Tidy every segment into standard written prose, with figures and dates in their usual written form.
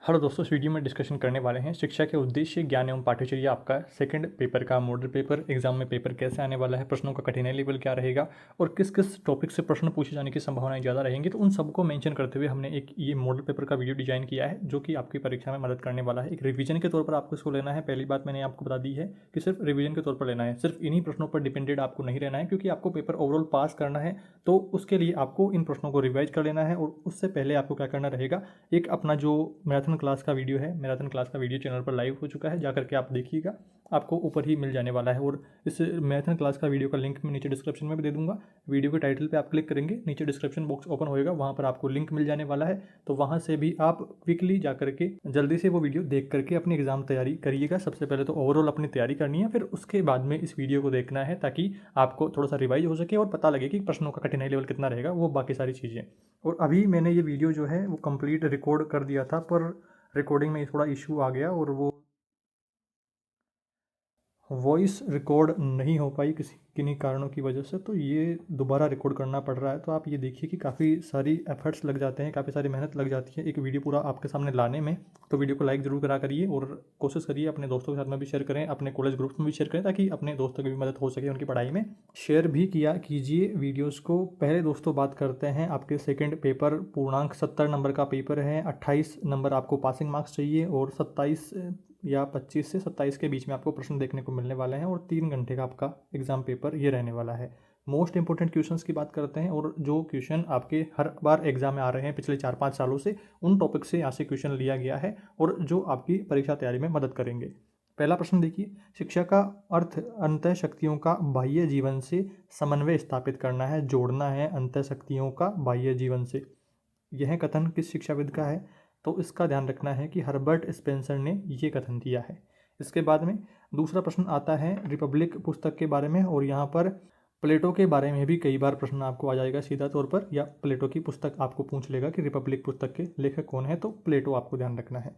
Hello दोस्तों, इस video में डिस्कशन करने वाले हैं शिक्षा के उद्देश्य, ज्ञान एवं पाठ्यचर्या। आपका सेकंड पेपर का मॉडल पेपर एग्जाम में पेपर कैसे आने वाला है, प्रश्नों का कठिनाई लेवल क्या रहेगा और किस किस टॉपिक से प्रश्न पूछे जाने की संभावनाएं ज़्यादा रहेंगी, तो उन सबको मेंशन करते हुए हमने एक ये मॉडल पेपर का वीडियो डिजाइन किया है जो कि आपकी परीक्षा में मदद करने वाला है। एक रिवीजन के तौर पर आपको इसको लेना है। पहली बात मैंने आपको बता दी है कि सिर्फ रिवीजन के तौर पर लेना है, सिर्फ इन्हीं प्रश्नों पर डिपेंडेड आपको नहीं रहना है, क्योंकि आपको पेपर ओवरऑल पास करना है। तो उसके लिए आपको इन प्रश्नों को रिवाइज कर लेना है और उससे पहले आपको क्या करना रहेगा, एक अपना जो मैराथन क्लास का वीडियो है, मैराथन क्लास का वीडियो चैनल पर लाइव हो चुका है, जाकर के आप देखिएगा, आपको ऊपर ही मिल जाने वाला है। और इस मैराथन क्लास का वीडियो का लिंक मैं नीचे डिस्क्रिप्शन में भी दे दूंगा। वीडियो के टाइटल पे आप क्लिक करेंगे, नीचे डिस्क्रिप्शन बॉक्स ओपन होएगा, वहाँ पर आपको लिंक मिल जाने वाला है। तो वहाँ से भी आप क्विकली जा करके जल्दी से वो वीडियो देख करके अपनी एग्जाम तैयारी करिएगा। सबसे पहले तो ओवरऑल अपनी तैयारी करनी है, फिर उसके बाद में इस वीडियो को देखना है ताकि आपको थोड़ा सा रिवाइज हो सके और पता लगे कि प्रश्नों का कठिनाई लेवल कितना रहेगा, वो बाकी सारी चीज़ें। और अभी मैंने ये वीडियो जो है वो कंप्लीट रिकॉर्ड कर दिया था, पर रिकॉर्डिंग में थोड़ा इशू आ गया और वो वॉइस रिकॉर्ड नहीं हो पाई किन्हीं कारणों की वजह से, तो ये दोबारा रिकॉर्ड करना पड़ रहा है। तो आप ये देखिए कि काफ़ी सारी एफर्ट्स लग जाते हैं, काफ़ी सारी मेहनत लग जाती है एक वीडियो पूरा आपके सामने लाने में। तो वीडियो को लाइक ज़रूर करा करिए और कोशिश करिए अपने दोस्तों के साथ में भी शेयर करें, अपने कॉलेज ग्रुप्स में भी शेयर करें, ताकि अपने दोस्तों की भी मदद हो सके उनकी पढ़ाई में। शेयर भी किया कीजिए वीडियोज़ को। पहले दोस्तों बात करते हैं आपके सेकेंड पेपर पूर्णांक 70 नंबर का पेपर है। 28 नंबर आपको पासिंग मार्क्स चाहिए और 27 या 25 से 27 के बीच में आपको प्रश्न देखने को मिलने वाले हैं और 3 घंटे का आपका एग्जाम पेपर ये रहने वाला है। मोस्ट इंपॉर्टेंट क्वेश्चंस की बात करते हैं और जो क्वेश्चन आपके हर बार एग्जाम में आ रहे हैं पिछले 4-5 सालों से, उन टॉपिक से यहाँ से क्वेश्चन लिया गया है और जो आपकी परीक्षा तैयारी में मदद करेंगे। पहला प्रश्न देखिए, शिक्षा का अर्थ अंतः शक्तियों का बाह्य जीवन से समन्वय स्थापित करना है, जोड़ना है अंतः शक्तियों का बाह्य जीवन से। यह कथन किस शिक्षाविद का है? तो इसका ध्यान रखना है कि हर्बर्ट स्पेंसर ने ये कथन दिया है। इसके बाद में दूसरा प्रश्न आता है रिपब्लिक पुस्तक के बारे में, और यहाँ पर प्लेटो के बारे में भी कई बार प्रश्न आपको आ जाएगा सीधा तौर पर, या प्लेटो की पुस्तक आपको पूछ लेगा कि रिपब्लिक पुस्तक के लेखक कौन है, तो प्लेटो आपको ध्यान रखना है।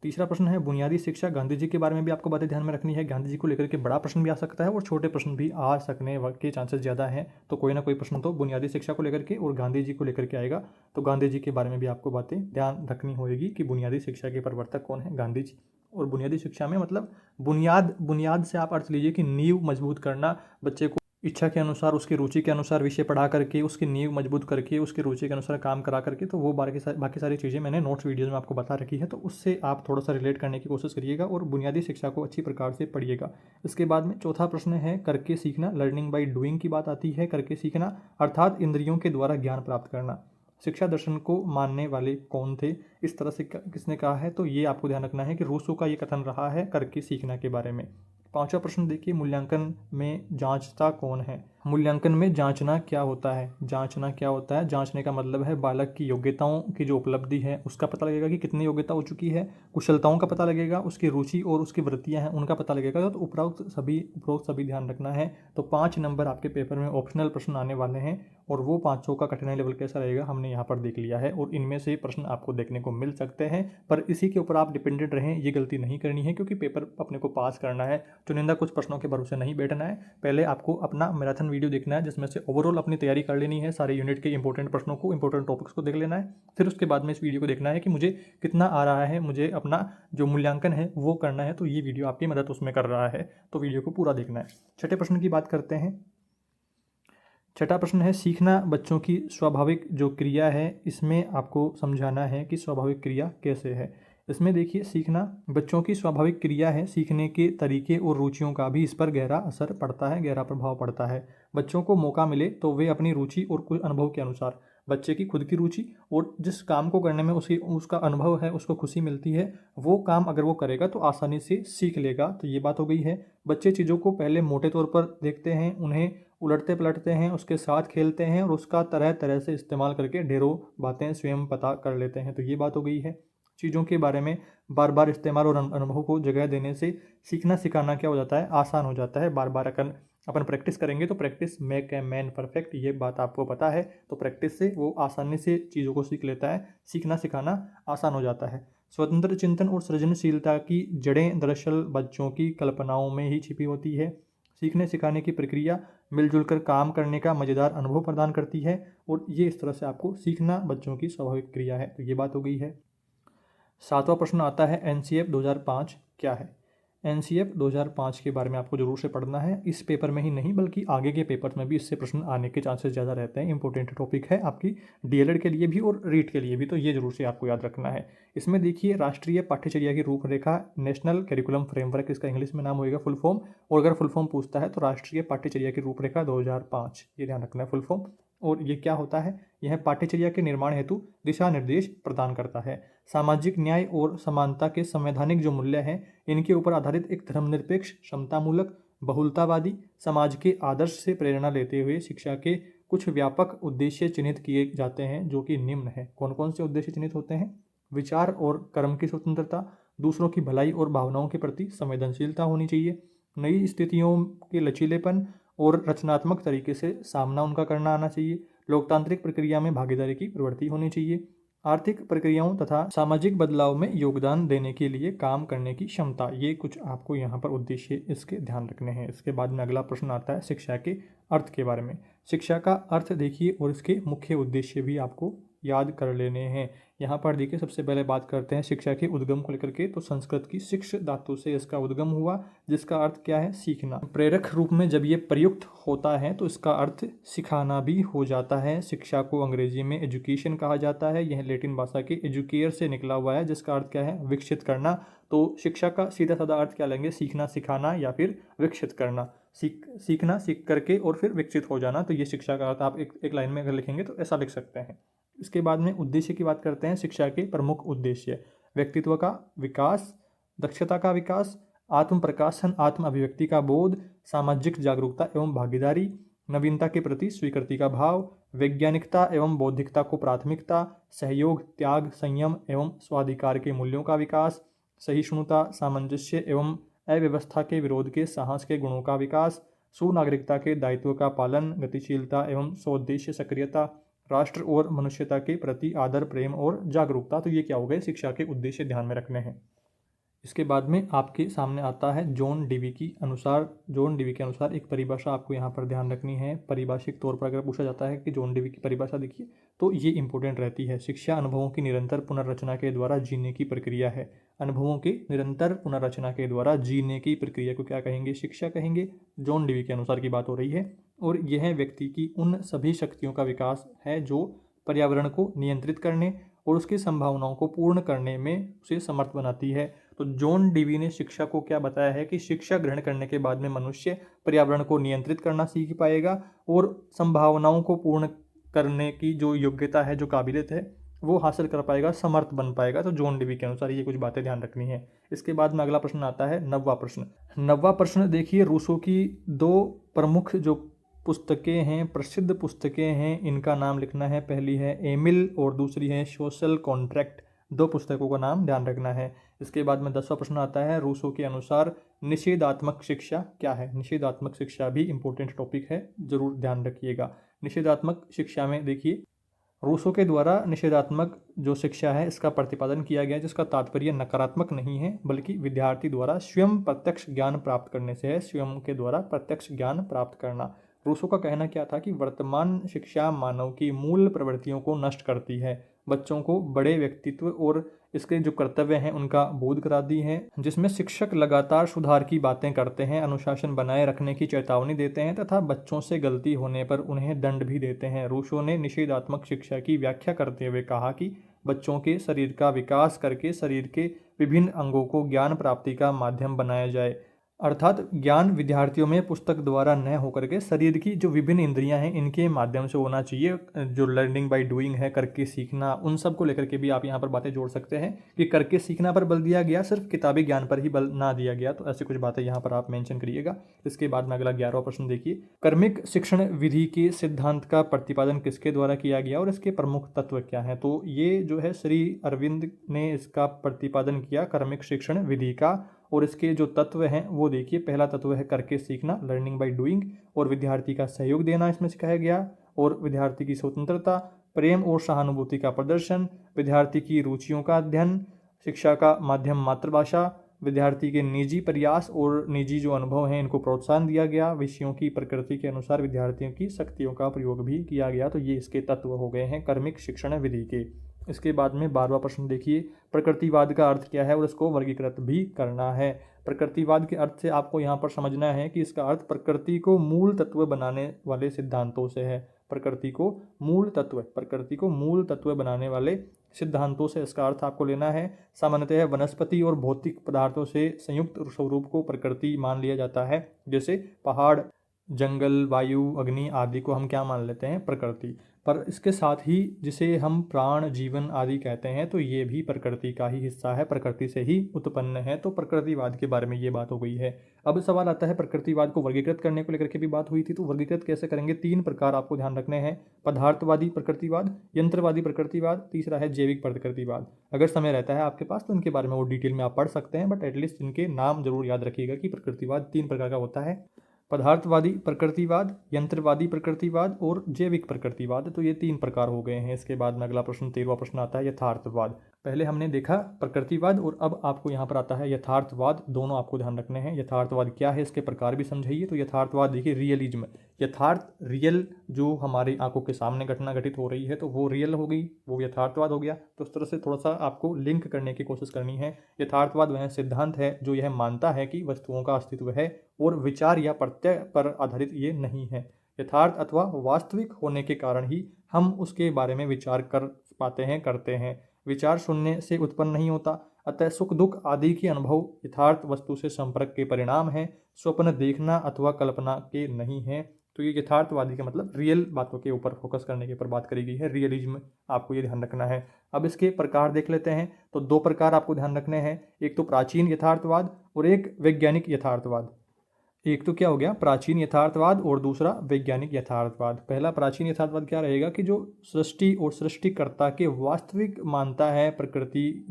तीसरा प्रश्न है बुनियादी शिक्षा, गांधी जी के बारे में भी आपको बातें ध्यान में रखनी है। गांधी जी को लेकर के बड़ा प्रश्न भी आ सकता है और छोटे प्रश्न भी आ सकने के चांसेस ज़्यादा हैं, तो कोई ना कोई प्रश्न तो बुनियादी शिक्षा को लेकर के और गांधी जी को लेकर के आएगा। तो गांधी जी के बारे में भी आपको बातें ध्यान रखनी होगी कि बुनियादी शिक्षा के प्रवर्तक कौन है, गांधी जी। और बुनियादी शिक्षा में मतलब बुनियाद, बुनियाद से आप अर्थ लीजिए कि नींव मजबूत करना, बच्चे को इच्छा के अनुसार, उसकी रुचि के अनुसार विषय पढ़ा करके उसकी नींव मजबूत करके उसकी रुचि के अनुसार काम करा करके, तो वो बाकी सारी चीज़ें मैंने नोट्स वीडियोज़ में आपको बता रखी है, तो उससे आप थोड़ा सा रिलेट करने की कोशिश करिएगा और बुनियादी शिक्षा को अच्छी प्रकार से पढ़िएगा। इसके बाद में चौथा प्रश्न है करके सीखना, लर्निंग बाई डूइंग की बात आती है। करके सीखना अर्थात इंद्रियों के द्वारा ज्ञान प्राप्त करना। शिक्षा दर्शन को मानने वाले कौन थे, इस तरह से किसने कहा है, तो ये आपको ध्यान रखना है कि रूसो का ये कथन रहा है करके सीखना के बारे में। पांचवा प्रश्न देखिए, मूल्यांकन में जांचता कौन है? मूल्यांकन में जांचना क्या होता है? जांचना क्या होता है? जांचने का मतलब है बालक की योग्यताओं की जो उपलब्धि है उसका पता लगेगा कि कितनी योग्यता हो चुकी है, कुशलताओं का पता लगेगा, उसकी रुचि और उसकी वृत्तियां हैं उनका पता लगेगा। तो उपरोक्त सभी ध्यान रखना है। तो 5 नंबर आपके पेपर में ऑप्शनल प्रश्न आने वाले हैं और वो 500 का कठिनाई लेवल कैसा रहेगा हमने यहाँ पर देख लिया है, और इनमें से प्रश्न आपको देखने को मिल सकते हैं, पर इसी के ऊपर आप डिपेंडेंट रहें, ये गलती नहीं करनी है, क्योंकि पेपर अपने को पास करना है। चुनिंदा कुछ प्रश्नों के भरोसे नहीं बैठना है। पहले आपको अपना मैराथन वीडियो देखना है जिसमें से ओवरऑल अपनी तैयारी कर लेनी है, सारे यूनिट के इंपॉर्टेंट प्रश्नों को, इंपॉर्टेंट टॉपिक्स को देख लेना है। फिर उसके बाद में इस वीडियो को देखना है कि मुझे कितना आ रहा है, मुझे अपना जो मूल्यांकन है वो करना है, तो ये वीडियो आपकी मदद उसमें कर रहा है, तो वीडियो को पूरा देखना है। छठे प्रश्न की बात करते हैं। छठा प्रश्न है सीखना बच्चों की स्वाभाविक जो क्रिया है, इसमें आपको समझाना है कि स्वाभाविक क्रिया कैसे है। इसमें देखिए, सीखना बच्चों की स्वाभाविक क्रिया है, सीखने के तरीके और रुचियों का भी इस पर गहरा असर पड़ता है, गहरा प्रभाव पड़ता है। बच्चों को मौका मिले तो वे अपनी रुचि और कुछ अनुभव के अनुसार, बच्चे की खुद की रुचि और जिस काम को करने में उसका अनुभव है, उसको खुशी मिलती है, वो काम अगर वो करेगा तो आसानी से सीख लेगा। तो ये बात हो गई है। बच्चे चीज़ों को पहले मोटे तौर पर देखते हैं, उन्हें उलटते पलटते हैं, उसके साथ खेलते हैं और उसका तरह तरह से इस्तेमाल करके ढेरों बातें स्वयं पता कर लेते हैं। तो ये बात हो गई है। चीज़ों के बारे में बार बार इस्तेमाल और अनुभव को जगह देने से सीखना सिखाना क्या हो जाता है, आसान हो जाता है। बार बार अपन प्रैक्टिस करेंगे तो practice make a man perfect, ये बात आपको पता है। तो प्रैक्टिस से वो आसानी से चीज़ों को सीख लेता है, सीखना सिखाना आसान हो जाता है। स्वतंत्र चिंतन और सृजनशीलता की जड़ें दरअसल बच्चों की कल्पनाओं में ही छिपी होती है। सीखने सिखाने की प्रक्रिया मिलजुल कर काम करने का मज़ेदार अनुभव प्रदान करती है, और ये इस तरह से आपको सीखना बच्चों की स्वाभाविक क्रिया है। तो ये बात हो गई है। 7वां प्रश्न आता है NCF 2005 क्या है। NCF 2005 के बारे में आपको जरूर से पढ़ना है। इस पेपर में ही नहीं बल्कि आगे के पेपर में भी इससे प्रश्न आने के चांसेस ज़्यादा रहते हैं। इंपॉर्टेंट टॉपिक है आपकी DLED के लिए भी और रीट के लिए भी, तो ये जरूर से आपको याद रखना है। इसमें देखिए राष्ट्रीय पाठ्यचर्या की रूपरेखा, नेशनल करिकुलम फ्रेमवर्क इसका इंग्लिश में नाम होएगा फुल फॉर्म, और अगर फुल फॉर्म पूछता है तो राष्ट्रीय पाठ्यचर्या की रूपरेखा 2005, ये ध्यान रखना है फुल फॉर्म। और ये क्या होता है, यह पाठ्यचर्या के निर्माण हेतु दिशा निर्देश प्रदान करता है। सामाजिक न्याय और समानता के संवैधानिक जो मूल्य हैं इनके ऊपर आधारित एक धर्मनिरपेक्ष, समतामूलक, बहुलतावादी समाज के आदर्श से प्रेरणा लेते हुए शिक्षा के कुछ व्यापक उद्देश्य चिन्हित किए जाते हैं, जो कि निम्न है। कौन कौन से उद्देश्य चिन्हित होते हैं? विचार और कर्म की स्वतंत्रता, दूसरों की भलाई और भावनाओं के प्रति संवेदनशीलता होनी चाहिए, नई स्थितियों के लचीलेपन और रचनात्मक तरीके से सामना उनका करना आना चाहिए, लोकतांत्रिक प्रक्रिया में भागीदारी की प्रवृत्ति होनी चाहिए, आर्थिक प्रक्रियाओं तथा सामाजिक बदलाव में योगदान देने के लिए काम करने की क्षमता। ये कुछ आपको यहाँ पर उद्देश्य इसके ध्यान रखने हैं। इसके बाद में अगला प्रश्न आता है शिक्षा के अर्थ के बारे में। शिक्षा का अर्थ देखिए और इसके मुख्य उद्देश्य भी आपको याद कर लेने हैं। यहाँ पर देखिए सबसे पहले बात करते हैं शिक्षा के उद्गम को लेकर के। तो संस्कृत की शिक्ष धातु से इसका उद्गम हुआ, जिसका अर्थ क्या है? सीखना। प्रेरक रूप में जब ये प्रयुक्त होता है तो इसका अर्थ सिखाना भी हो जाता है। शिक्षा को अंग्रेजी में एजुकेशन कहा जाता है। यह लैटिन भाषा के एजुकेयर से निकला हुआ है, जिसका अर्थ क्या है? विकसित करना। तो शिक्षा का सीधा साधा अर्थ क्या लेंगे? सीखना, सिखाना या फिर विकसित करना। सीखना, सीख करके और फिर विकसित हो जाना। तो ये शिक्षा का अर्थ आप एक लाइन में अगर लिखेंगे तो ऐसा लिख सकते हैं। इसके बाद में उद्देश्य की बात करते हैं। शिक्षा के प्रमुख उद्देश्य: व्यक्तित्व का विकास, दक्षता का विकास, आत्म प्रकाशन, आत्म अभिव्यक्ति का बोध, सामाजिक जागरूकता एवं भागीदारी, नवीनता के प्रति स्वीकृति का भाव, वैज्ञानिकता एवं बौद्धिकता को प्राथमिकता, सहयोग, त्याग, संयम एवं स्वाधिकार के मूल्यों का विकास, सहिष्णुता, सामंजस्य एवं अव्यवस्था के विरोध के साहस के गुणों का विकास, सुनागरिकता के दायित्व का पालन, गतिशीलता एवं स्वोद्देश्य सक्रियता, राष्ट्र और मनुष्यता के प्रति आदर, प्रेम और जागरूकता। तो ये क्या हो गए? शिक्षा के उद्देश्य ध्यान में रखने हैं। इसके बाद में आपके सामने आता है जॉन डीवी के अनुसार एक परिभाषा आपको यहाँ पर ध्यान रखनी है। पारिभाषिक तौर पर अगर पूछा जाता है कि जॉन डीवी की परिभाषा देखिए तो ये इंपॉर्टेंट रहती है। शिक्षा अनुभवों की निरंतर पुनर्रचना के द्वारा जीने की प्रक्रिया है। अनुभवों की निरंतर पुनर्रचना के द्वारा जीने की प्रक्रिया को क्या कहेंगे? शिक्षा कहेंगे। जॉन डीवी के अनुसार की बात हो रही है। और यह व्यक्ति की उन सभी शक्तियों का विकास है जो पर्यावरण को नियंत्रित करने और उसकी संभावनाओं को पूर्ण करने में उसे समर्थ बनाती है। तो जॉन डीवी ने शिक्षा को क्या बताया है कि शिक्षा ग्रहण करने के बाद में मनुष्य पर्यावरण को नियंत्रित करना सीख पाएगा और संभावनाओं को पूर्ण करने की जो योग्यता है, जो काबिलियत है, वो हासिल कर पाएगा, समर्थ बन पाएगा। तो जॉन डीवी के अनुसार ये कुछ बातें ध्यान रखनी है। इसके बाद में अगला प्रश्न आता है 9वां प्रश्न। 9वां प्रश्न देखिए, रूसो की 2 प्रमुख जो पुस्तकें हैं, प्रसिद्ध पुस्तकें हैं, इनका नाम लिखना है। पहली है एमिल और दूसरी है सोशल कॉन्ट्रैक्ट। 2 पुस्तकों का नाम ध्यान रखना है। इसके बाद में 10वां प्रश्न आता है रूसो के अनुसार निषेधात्मक शिक्षा क्या है। निषेधात्मक शिक्षा भी इंपॉर्टेंट टॉपिक है, जरूर ध्यान रखिएगा। निषेधात्मक शिक्षा में देखिए रूसो के द्वारा निषेधात्मक जो शिक्षा है इसका प्रतिपादन किया गया, जिसका तात्पर्य नकारात्मक नहीं है बल्कि विद्यार्थी द्वारा स्वयं प्रत्यक्ष ज्ञान प्राप्त करने से है। स्वयं के द्वारा प्रत्यक्ष ज्ञान प्राप्त करना। रूसो का कहना क्या था कि वर्तमान शिक्षा मानव की मूल प्रवृत्तियों को नष्ट करती है, बच्चों को बड़े व्यक्तित्व और इसके जो कर्तव्य हैं उनका बोध कराती है, जिसमें शिक्षक लगातार सुधार की बातें करते हैं, अनुशासन बनाए रखने की चेतावनी देते हैं तथा बच्चों से गलती होने पर उन्हें दंड भी देते हैं। रूसो ने निषेधात्मक शिक्षा की व्याख्या करते हुए कहा कि बच्चों के शरीर का विकास करके शरीर के विभिन्न अंगों को ज्ञान प्राप्ति का माध्यम बनाया जाए, अर्थात ज्ञान विद्यार्थियों में पुस्तक द्वारा न होकर के शरीर की जो विभिन्न इंद्रियां हैं इनके माध्यम से होना चाहिए। जो लर्निंग बाय डूइंग है, करके सीखना, उन सब को लेकर के भी आप यहाँ पर बातें जोड़ सकते हैं कि करके सीखना पर बल दिया गया, सिर्फ किताबी ज्ञान पर ही बल ना दिया गया। तो ऐसी कुछ बातें यहाँ पर आप मेंशन करिएगा। इसके बाद में अगला 11वां प्रश्न देखिए, कर्मिक शिक्षण विधि के सिद्धांत का प्रतिपादन किसके द्वारा किया गया और इसके प्रमुख तत्व क्या है। तो ये जो है श्री अरविंद ने इसका प्रतिपादन किया, कर्मिक शिक्षण विधि का। और इसके जो तत्व हैं वो देखिए, पहला तत्व है करके सीखना, लर्निंग बाय डूइंग, और विद्यार्थी का सहयोग देना इसमें सिखाया गया, और विद्यार्थी की स्वतंत्रता, प्रेम और सहानुभूति का प्रदर्शन, विद्यार्थी की रुचियों का अध्ययन, शिक्षा का माध्यम मातृभाषा, विद्यार्थी के निजी प्रयास और निजी जो अनुभव हैं इनको प्रोत्साहन दिया गया, विषयों की प्रकृति के अनुसार विद्यार्थियों की शक्तियों का प्रयोग भी किया गया। तो ये इसके तत्व हो गए हैं कर्मिक शिक्षण विधि के। इसके बाद में 12वां प्रश्न देखिए, प्रकृतिवाद का अर्थ क्या है और इसको वर्गीकृत भी करना है। प्रकृतिवाद के अर्थ से आपको यहाँ पर समझना है कि इसका अर्थ प्रकृति को मूल तत्व बनाने वाले सिद्धांतों से है। प्रकृति को मूल तत्व बनाने वाले सिद्धांतों से इसका अर्थ आपको लेना है। सामान्यतः वनस्पति और भौतिक पदार्थों से संयुक्त स्वरूप को प्रकृति मान लिया जाता है। जैसे पहाड़, जंगल, वायु, अग्नि आदि को हम क्या मान लेते हैं? प्रकृति। पर इसके साथ ही जिसे हम प्राण, जीवन आदि कहते हैं, तो ये भी प्रकृति का ही हिस्सा है, प्रकृति से ही उत्पन्न है। तो प्रकृतिवाद के बारे में ये बात हो गई है। अब सवाल आता है, प्रकृतिवाद को वर्गीकृत करने को लेकर के भी बात हुई थी, तो वर्गीकृत कैसे करेंगे? 3 प्रकार आपको ध्यान रखने हैं। पदार्थवादी प्रकृतिवाद, यंत्रवादी प्रकृतिवाद, तीसरा है जैविक प्रकृतिवाद। अगर समय रहता है आपके पास तो इनके बारे में और डिटेल में आप पढ़ सकते हैं, बट एटलीस्ट इनके नाम जरूर याद रखिएगा कि प्रकृतिवाद 3 प्रकार का होता है। पदार्थवादी प्रकृतिवाद, यंत्रवादी प्रकृतिवाद और जैविक प्रकृतिवाद। तो ये 3 प्रकार हो गए हैं। इसके बाद में अगला प्रश्न 13वां प्रश्न आता है यथार्थवाद। पहले हमने देखा प्रकृतिवाद और अब आपको यहाँ पर आता है यथार्थवाद। दोनों आपको ध्यान रखने हैं। यथार्थवाद क्या है, इसके प्रकार भी समझाइए। तो यथार्थवाद देखिए, रियलिज्म, यथार्थ, रियल, जो हमारी आंखों के सामने घटना घटित हो रही है तो वो रियल हो गई, वो यथार्थवाद हो गया। तो इस तरह से थोड़ा सा आपको लिंक करने की कोशिश करनी है। यथार्थवाद वह सिद्धांत है जो यह मानता है कि वस्तुओं का अस्तित्व है और विचार या प्रत्यय पर आधारित ये नहीं है। यथार्थ अथवा वास्तविक होने के कारण ही हम उसके बारे में विचार कर पाते हैं, करते हैं। विचार शून्य से उत्पन्न नहीं होता, अतः सुख दुख आदि के अनुभव यथार्थ वस्तु से संपर्क के परिणाम है, स्वप्न देखना अथवा कल्पना के नहीं है। तो ये यथार्थवादी का मतलब रियल बातों के ऊपर फोकस करने के ऊपर बात करी गई है, रियलिज्म, आपको ये ध्यान रखना है। अब इसके प्रकार देख लेते हैं। तो 2 प्रकार आपको ध्यान रखने हैं, एक तो प्राचीन यथार्थवाद और एक वैज्ञानिक यथार्थवाद। एक तो क्या हो गया, प्राचीन यथार्थवाद, और दूसरा वैज्ञानिक यथार्थवाद। पहला प्राचीन यथार्थवाद क्या रहेगा कि जो सृष्टि और सृष्टिकर्ता के वास्तविक मानता है, प्रकृति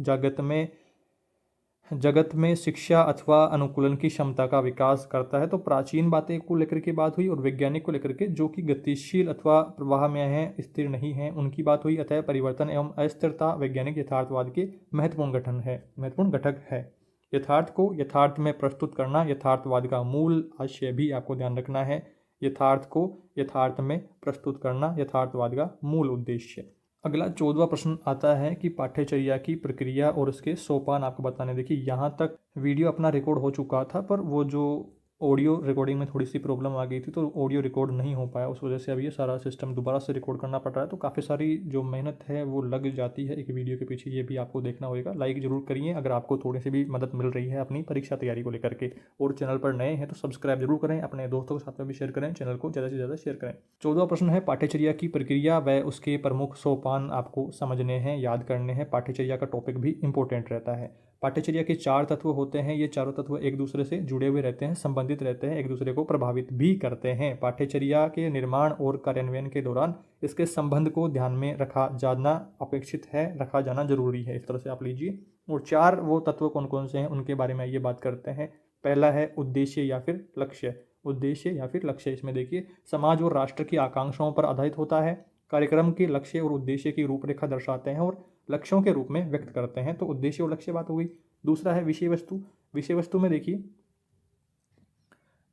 जगत में शिक्षा अथवा अनुकूलन की क्षमता का विकास करता है। तो प्राचीन बातें को लेकर के बात हुई, और वैज्ञानिक को लेकर के जो कि गतिशील अथवा प्रवाह में है, स्थिर नहीं है, उनकी बात हुई। अतः परिवर्तन एवं अस्थिरता वैज्ञानिक यथार्थवाद के महत्वपूर्ण घटक है। यथार्थ को यथार्थ में प्रस्तुत करना यथार्थवाद का मूल आशय भी आपको ध्यान रखना है। यथार्थ को यथार्थ में प्रस्तुत करना यथार्थवाद का मूल उद्देश्य। अगला 14वां प्रश्न आता है कि पाठ्यचर्या की प्रक्रिया और उसके सोपान आपको बताने। देखिए, यहाँ तक वीडियो अपना रिकॉर्ड हो चुका था, पर वो जो ऑडियो रिकॉर्डिंग में थोड़ी सी प्रॉब्लम आ गई थी, तो ऑडियो रिकॉर्ड नहीं हो पाया। उस वजह से अब ये सारा सिस्टम दोबारा से रिकॉर्ड करना पड़ रहा है। तो काफ़ी सारी जो मेहनत है वो लग जाती है एक वीडियो के पीछे, ये भी आपको देखना होगा। लाइक ज़रूर करिए अगर आपको थोड़ी सी भी मदद मिल रही है अपनी परीक्षा तैयारी को लेकर के। और चैनल पर नए हैं तो सब्सक्राइब जरूर करें, अपने दोस्तों के साथ में भी शेयर करें, चैनल को ज़्यादा से ज़्यादा शेयर करें। 14वां प्रश्न है पाठ्यचर्या की प्रक्रिया व उसके प्रमुख सोपान आपको समझने हैं, याद करने हैं। पाठ्यचर्या का टॉपिक भी इंपॉर्टेंट रहता है। पाठ्यचर्या के 4 तत्व होते हैं। ये चारों तत्व एक दूसरे से जुड़े हुए रहते हैं, संबंधित रहते हैं, एक दूसरे को प्रभावित भी करते हैं। पाठ्यचर्या के निर्माण और कार्यान्वयन के दौरान इसके संबंध को ध्यान में रखा जाना अपेक्षित है, रखा जाना जरूरी है। इस तरह से आप लीजिए। और 4 वो तत्व कौन कौन से हैं उनके बारे में ये बात करते हैं। पहला है उद्देश्य या फिर लक्ष्य। उद्देश्य या फिर लक्ष्य, इसमें देखिए समाज और राष्ट्र की आकांक्षाओं पर आधारित होता है। कार्यक्रम के लक्ष्य और उद्देश्य की रूपरेखा दर्शाते हैं और लक्ष्यों के रूप में व्यक्त करते हैं। तो उद्देश्य और लक्ष्य बात हो गई। दूसरा है विषय वस्तु। विषय वस्तु में देखिए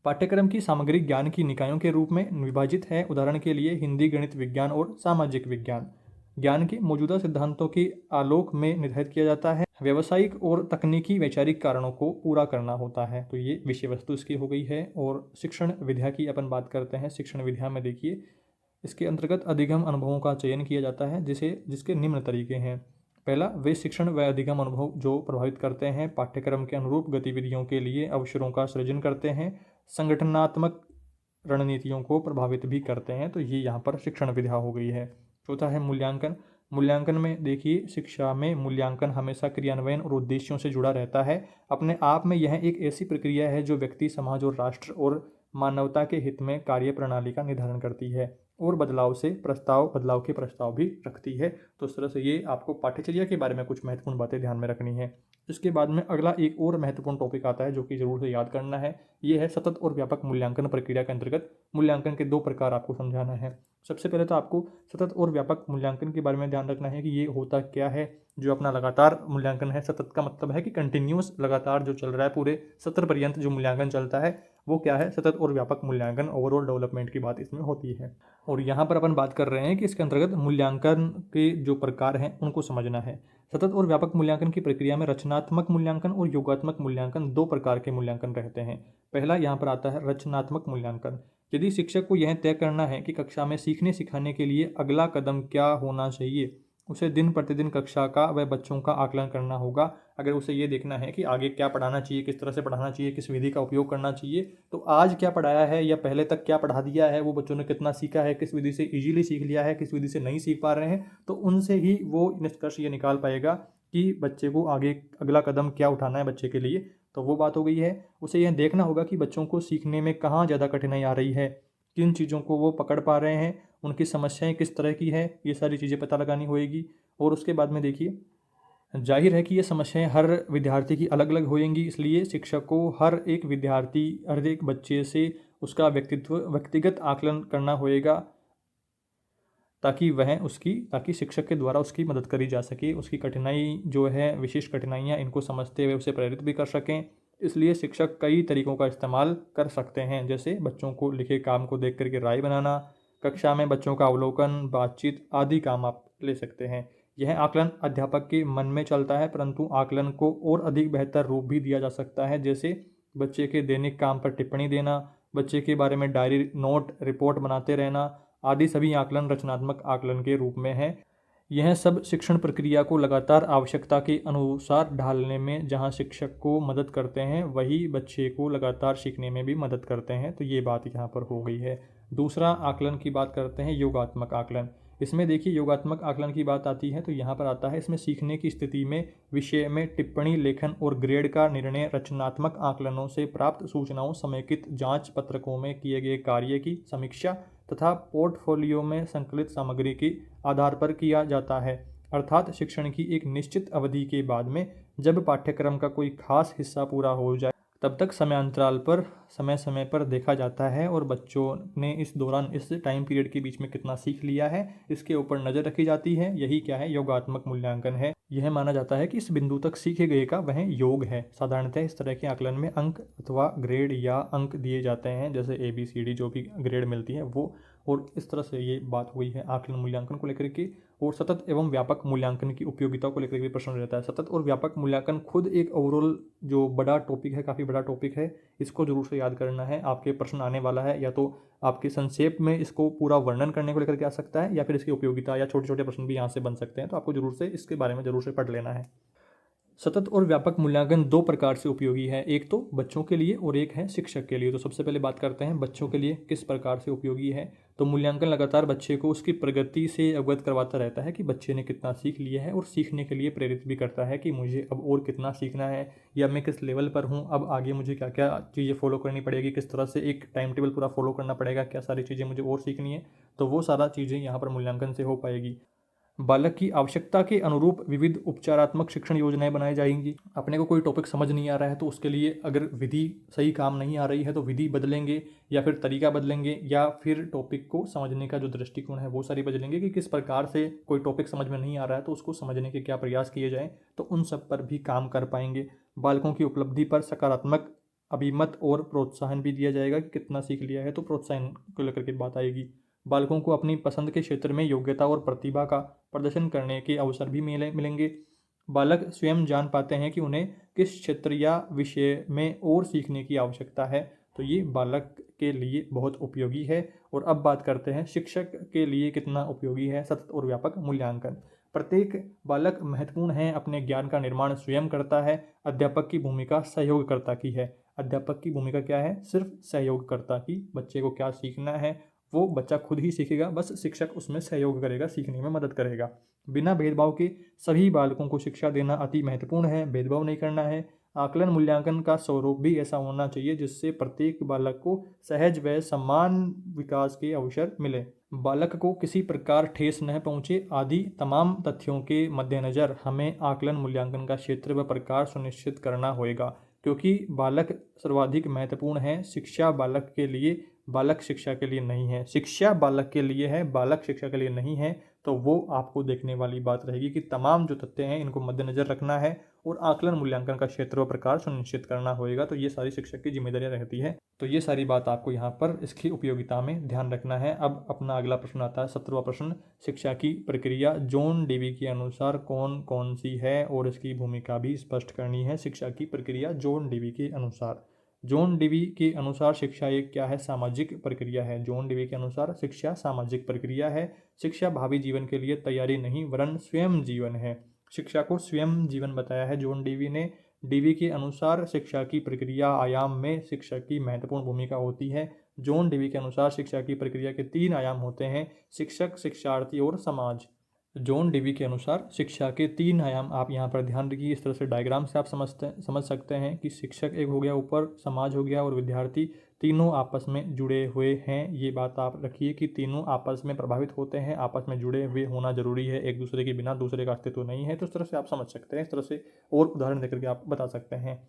पाठ्यक्रम की सामग्री ज्ञान की निकायों के रूप में विभाजित है। उदाहरण के लिए हिंदी, गणित, विज्ञान और सामाजिक विज्ञान। ज्ञान के मौजूदा सिद्धांतों के आलोक में निर्धारित किया जाता है। व्यावसायिक और तकनीकी वैचारिक कारणों को पूरा करना होता है। तो ये विषय वस्तु इसकी हो गई है। और शिक्षण विधा की अपन बात करते हैं। शिक्षण विधा में देखिए इसके अंतर्गत अधिगम अनुभवों का चयन किया जाता है, जिसके निम्न तरीके हैं। पहला, वे शिक्षण व अधिगम अनुभव जो प्रभावित करते हैं, पाठ्यक्रम के अनुरूप गतिविधियों के लिए अवसरों का सृजन करते हैं, संगठनात्मक रणनीतियों को प्रभावित भी करते हैं। तो ये यहाँ पर शिक्षण विधा हो गई है। चौथा है मूल्यांकन। मूल्यांकन में देखिए शिक्षा में मूल्यांकन हमेशा क्रियान्वयन और उद्देश्यों से जुड़ा रहता है। अपने आप में यह एक ऐसी प्रक्रिया है जो व्यक्ति, समाज और राष्ट्र और मानवता के हित में कार्य प्रणाली का निर्धारण करती है और बदलाव के प्रस्ताव भी रखती है। तो इस तरह से ये आपको पाठ्यचर्या के बारे में कुछ महत्वपूर्ण बातें ध्यान में रखनी है। इसके बाद में अगला एक और महत्वपूर्ण टॉपिक आता है जो कि जरूर से याद करना है। ये है सतत और व्यापक मूल्यांकन प्रक्रिया के अंतर्गत मूल्यांकन के 2 प्रकार आपको समझाना है। सबसे पहले तो आपको सतत और व्यापक मूल्यांकन के बारे में ध्यान रखना है कि ये होता क्या है। जो अपना लगातार मूल्यांकन है, सतत का मतलब है कि कंटिन्यूस, लगातार जो चल रहा है, पूरे सत्र पर्यंत जो मूल्यांकन चलता है, वो क्या है, सतत और व्यापक मूल्यांकन, ओवरऑल डेवलपमेंट की बात इसमें होती है। और यहाँ पर अपन बात कर रहे हैं कि इसके अंतर्गत मूल्यांकन के जो प्रकार हैं उनको समझना है। सतत और व्यापक मूल्यांकन की प्रक्रिया में रचनात्मक मूल्यांकन और योगात्मक मूल्यांकन दो प्रकार के मूल्यांकन रहते हैं। पहला यहाँ पर आता है रचनात्मक मूल्यांकन। यदि शिक्षक को यह तय करना है कि कक्षा में सीखने सिखाने के लिए अगला कदम क्या होना चाहिए, उसे दिन प्रतिदिन कक्षा का व बच्चों का आकलन करना होगा। अगर उसे ये देखना है कि आगे क्या पढ़ाना चाहिए, किस तरह से पढ़ाना चाहिए, किस विधि का उपयोग करना चाहिए, तो आज क्या पढ़ाया है या पहले तक क्या पढ़ा दिया है, वो बच्चों ने कितना सीखा है, किस विधि से इजीली सीख लिया है, किस विधि से नहीं सीख पा रहे हैं, तो उनसे ही वो निष्कर्ष ये निकाल पाएगा कि बच्चे को आगे अगला कदम क्या उठाना है बच्चे के लिए। तो वो बात हो गई है। उसे यह देखना होगा कि बच्चों को सीखने में कहाँ ज़्यादा कठिनाई आ रही है, किन चीज़ों को वो पकड़ पा रहे हैं, उनकी समस्याएं किस तरह की है, ये सारी चीज़ें पता लगानी होगी। और उसके बाद में देखिए, जाहिर है कि ये समस्याएं हर विद्यार्थी की अलग अलग होंगी, इसलिए शिक्षक को हर एक विद्यार्थी, हर एक बच्चे से उसका व्यक्तिगत आकलन करना होएगा, ताकि शिक्षक के द्वारा उसकी मदद करी जा सके। उसकी कठिनाई जो है, विशेष कठिनाइयाँ, इनको समझते हुए उसे प्रेरित भी कर सकें। इसलिए शिक्षक कई तरीकों का इस्तेमाल कर सकते हैं, जैसे बच्चों को लिखे काम को देख करके राय बनाना, कक्षा में बच्चों का अवलोकन, बातचीत आदि काम आप ले सकते हैं। यह आकलन अध्यापक के मन में चलता है, परंतु आकलन को और अधिक बेहतर रूप भी दिया जा सकता है, जैसे बच्चे के दैनिक काम पर टिप्पणी देना, बच्चे के बारे में डायरी, नोट, रिपोर्ट बनाते रहना आदि सभी आकलन रचनात्मक आकलन के रूप में है। यह सब शिक्षण प्रक्रिया को लगातार आवश्यकता के अनुसार ढालने में जहां शिक्षक को मदद करते हैं, वही बच्चे को लगातार सीखने में भी मदद करते हैं। तो ये बात यहाँ पर हो गई है। दूसरा आकलन की बात करते हैं, योगात्मक आकलन। इसमें देखिए, योगात्मक आकलन की बात आती है तो यहाँ पर आता है, इसमें सीखने की स्थिति में विषय में टिप्पणी लेखन और ग्रेड का निर्णय रचनात्मक आकलनों से प्राप्त सूचनाओं, समेकित जांच पत्रकों में किए गए कार्य की समीक्षा तथा पोर्टफोलियो में संकलित सामग्री के आधार पर किया जाता है। अर्थात शिक्षण की एक निश्चित अवधि के बाद में जब पाठ्यक्रम का कोई खास हिस्सा पूरा हो जाए, तब तक समयांतराल पर समय समय पर देखा जाता है और बच्चों ने इस दौरान, इस टाइम पीरियड के बीच में कितना सीख लिया है, इसके ऊपर नज़र रखी जाती है। यही क्या है, योगात्मक मूल्यांकन है। यह माना जाता है कि इस बिंदु तक सीखे गए का वह योग है। साधारणतः इस तरह के आकलन में अंक अथवा ग्रेड या अंक दिए जाते हैं, जैसे ABCD जो भी ग्रेड मिलती है वो। और इस तरह से ये बात हुई है आकलन मूल्यांकन को लेकर के। और सतत एवं व्यापक मूल्यांकन की उपयोगिता को लेकर के प्रश्न रहता है। सतत और व्यापक मूल्यांकन खुद एक ओवरऑल जो बड़ा टॉपिक है, काफ़ी बड़ा टॉपिक है, इसको जरूर से याद करना है। आपके प्रश्न आने वाला है, या तो आपके संक्षेप में इसको पूरा वर्णन करने को लेकर के आ सकता है, या फिर इसकी उपयोगिता या छोटे छोटे प्रश्न भी यहाँ से बन सकते हैं। तो आपको जरूर से इसके बारे में जरूर से पढ़ लेना है। सतत और व्यापक मूल्यांकन दो प्रकार से उपयोगी है, एक तो बच्चों के लिए और एक है शिक्षक के लिए। तो सबसे पहले बात करते हैं बच्चों के लिए किस प्रकार से उपयोगी है। तो मूल्यांकन लगातार बच्चे को उसकी प्रगति से अवगत करवाता रहता है कि बच्चे ने कितना सीख लिया है, और सीखने के लिए प्रेरित भी करता है कि मुझे अब और कितना सीखना है, या मैं किस लेवल पर हूँ, अब आगे मुझे क्या क्या चीज़ें फॉलो करनी पड़ेगी, किस तरह से एक टाइम टेबल पूरा फॉलो करना पड़ेगा, क्या सारी चीज़ें मुझे और सीखनी है। तो वो सारा चीज़ें यहाँ पर मूल्यांकन से हो पाएगी। बालक की आवश्यकता के अनुरूप विविध उपचारात्मक शिक्षण योजनाएं बनाई जाएंगी। अपने को कोई टॉपिक समझ नहीं आ रहा है तो उसके लिए अगर विधि सही काम नहीं आ रही है तो विधि बदलेंगे, या फिर तरीका बदलेंगे, या फिर टॉपिक को समझने का जो दृष्टिकोण है वो सारी बदलेंगे कि किस प्रकार से कोई टॉपिक समझ में नहीं आ रहा है तो उसको समझने के क्या प्रयास किए जाएँ। तो उन सब पर भी काम कर पाएंगे। बालकों की उपलब्धि पर सकारात्मक अभिमत और प्रोत्साहन भी दिया जाएगा कि कितना सीख लिया है, तो प्रोत्साहन को लेकर के बात आएगी। बालकों को अपनी पसंद के क्षेत्र में योग्यता और प्रतिभा का प्रदर्शन करने के अवसर भी मिलेंगे। बालक स्वयं जान पाते हैं कि उन्हें किस क्षेत्र या विषय में और सीखने की आवश्यकता है। तो ये बालक के लिए बहुत उपयोगी है। और अब बात करते हैं शिक्षक के लिए कितना उपयोगी है सतत और व्यापक मूल्यांकन। प्रत्येक बालक महत्वपूर्ण है, अपने ज्ञान का निर्माण स्वयं करता है। अध्यापक की भूमिका सहयोगकर्ता की है। अध्यापक की भूमिका क्या है, सिर्फ सहयोगकर्ता की। बच्चे को क्या सीखना है वो बच्चा खुद ही सीखेगा, बस शिक्षक उसमें सहयोग करेगा, सीखने में मदद करेगा। बिना भेदभाव के सभी बालकों को शिक्षा देना अति महत्वपूर्ण है, भेदभाव नहीं करना है। आकलन मूल्यांकन का स्वरूप भी ऐसा होना चाहिए जिससे प्रत्येक बालक को सहज व समान विकास के अवसर मिले, बालक को किसी प्रकार ठेस न पहुंचे आदि तमाम तथ्यों के मद्देनजर हमें आकलन मूल्यांकन का क्षेत्र व प्रकार सुनिश्चित करना होगा, क्योंकि बालक सर्वाधिक महत्वपूर्ण है। शिक्षा बालक के लिए, बालक शिक्षा के लिए नहीं है। शिक्षा बालक के लिए है, बालक शिक्षा के लिए नहीं है। तो वो आपको देखने वाली बात रहेगी कि तमाम जो तथ्य हैं इनको मद्देनजर रखना है और आकलन मूल्यांकन का क्षेत्र व प्रकार सुनिश्चित करना होगा। तो ये सारी शिक्षक की जिम्मेदारियां रहती है। तो ये सारी बात आपको यहाँ पर इसकी उपयोगिता में ध्यान रखना है। अब अपना अगला प्रश्न आता है 17वां प्रश्न, शिक्षा की प्रक्रिया जॉन डेवी के अनुसार कौन कौन सी है और इसकी भूमिका भी स्पष्ट करनी है। शिक्षा की प्रक्रिया जॉन डेवी के अनुसार, जॉन डेवी के अनुसार शिक्षा एक क्या है, सामाजिक प्रक्रिया है। जॉन डेवी के अनुसार शिक्षा सामाजिक प्रक्रिया है। शिक्षा भावी जीवन के लिए तैयारी नहीं वरन स्वयं जीवन है। शिक्षा को स्वयं जीवन बताया है जॉन डेवी ने। डेवी के अनुसार शिक्षा की प्रक्रिया आयाम में शिक्षक की महत्वपूर्ण भूमिका होती है। जॉन डेवी के अनुसार शिक्षा की प्रक्रिया के 3 आयाम होते हैं, शिक्षक, शिक्षार्थी और समाज। जॉन डेवी के अनुसार शिक्षा के 3 आयाम आप यहाँ पर ध्यान रखिए। इस तरह से डायग्राम से आप समझ सकते हैं कि शिक्षक एक हो गया ऊपर, समाज हो गया और विद्यार्थी, तीनों आपस में जुड़े हुए हैं। ये बात आप रखिए कि तीनों आपस में प्रभावित होते हैं, आपस में जुड़े हुए होना जरूरी है, एक दूसरे के बिना दूसरे का अस्तित्व नहीं है। तो इस तरह से आप समझ सकते हैं, इस तरह से और उदाहरण देकर के आप बता सकते हैं।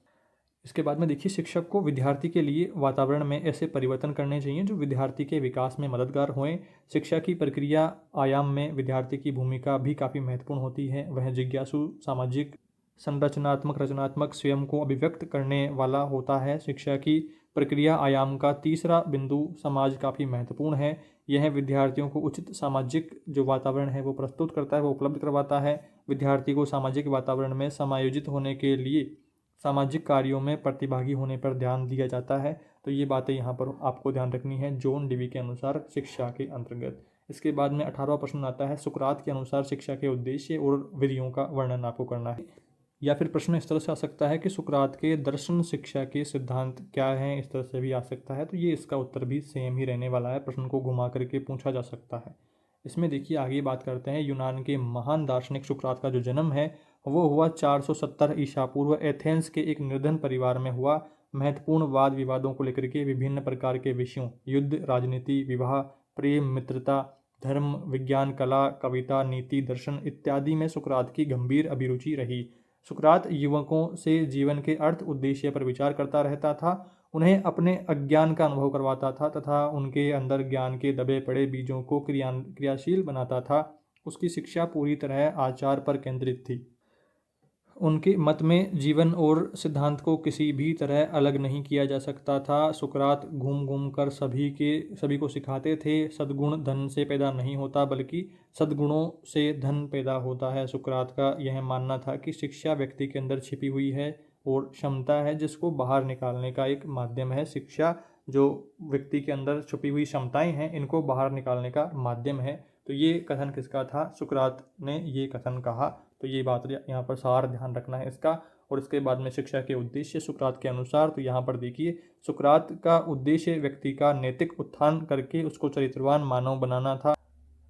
इसके बाद में देखिए, शिक्षक को विद्यार्थी के लिए वातावरण में ऐसे परिवर्तन करने चाहिए जो विद्यार्थी के विकास में मददगार हों। शिक्षा की प्रक्रिया आयाम में विद्यार्थी की भूमिका भी काफ़ी महत्वपूर्ण होती है। वह जिज्ञासु, सामाजिक, संरचनात्मक, रचनात्मक, स्वयं को अभिव्यक्त करने वाला होता है। शिक्षा की प्रक्रिया आयाम का तीसरा बिंदु समाज काफ़ी महत्वपूर्ण है। यह विद्यार्थियों को उचित सामाजिक जो वातावरण है वो प्रस्तुत करता है, वो उपलब्ध करवाता है। विद्यार्थी को सामाजिक वातावरण में समायोजित होने के लिए सामाजिक कार्यों में प्रतिभागी होने पर ध्यान दिया जाता है। तो ये बातें यहाँ पर आपको ध्यान रखनी है जॉन डेवी के अनुसार शिक्षा के अंतर्गत। इसके बाद में 18वां प्रश्न आता है, सुकरात के अनुसार शिक्षा के उद्देश्य और विधियों का वर्णन आपको करना है। या फिर प्रश्न इस तरह से आ सकता है कि सुकरात के दर्शन शिक्षा के सिद्धांत क्या हैं, इस तरह से भी आ सकता है। तो ये इसका उत्तर भी सेम ही रहने वाला है, प्रश्न को घुमा करके पूछा जा सकता है। इसमें देखिए आगे बात करते हैं, यूनान के महान दार्शनिक सुकरात का जो जन्म है वो हुआ 470 ईसा पूर्व एथेंस के एक निर्धन परिवार में हुआ। महत्वपूर्ण वाद विवादों को लेकर के विभिन्न प्रकार के विषयों, युद्ध, राजनीति, विवाह, प्रेम, मित्रता, धर्म, विज्ञान, कला, कविता, नीति, दर्शन इत्यादि में सुकरात की गंभीर अभिरुचि रही। सुकरात युवकों से जीवन के अर्थ उद्देश्य पर विचार करता रहता था, उन्हें अपने अज्ञान का अनुभव करवाता था तथा उनके अंदर ज्ञान के दबे पड़े बीजों को क्रियाशील बनाता था। उसकी शिक्षा पूरी तरह आचार पर केंद्रित थी। उनके मत में जीवन और सिद्धांत को किसी भी तरह अलग नहीं किया जा सकता था। सुकरात घूम घूम कर सभी को सिखाते थे, सद्गुण धन से पैदा नहीं होता बल्कि सद्गुणों से धन पैदा होता है। सुकरात का यह मानना था कि शिक्षा व्यक्ति के अंदर छिपी हुई है और क्षमता है जिसको बाहर निकालने का एक माध्यम है। शिक्षा जो व्यक्ति के अंदर छुपी हुई क्षमताएं हैं इनको बाहर निकालने का माध्यम है। तो ये कथन किसका था, सुकरात ने ये कथन कहा। तो ये बात यहाँ पर सार ध्यान रखना है इसका। और इसके बाद में शिक्षा के उद्देश्य सुकरात के अनुसार, तो यहाँ पर देखिए सुकरात का उद्देश्य व्यक्ति का नैतिक उत्थान करके उसको चरित्रवान मानव बनाना था।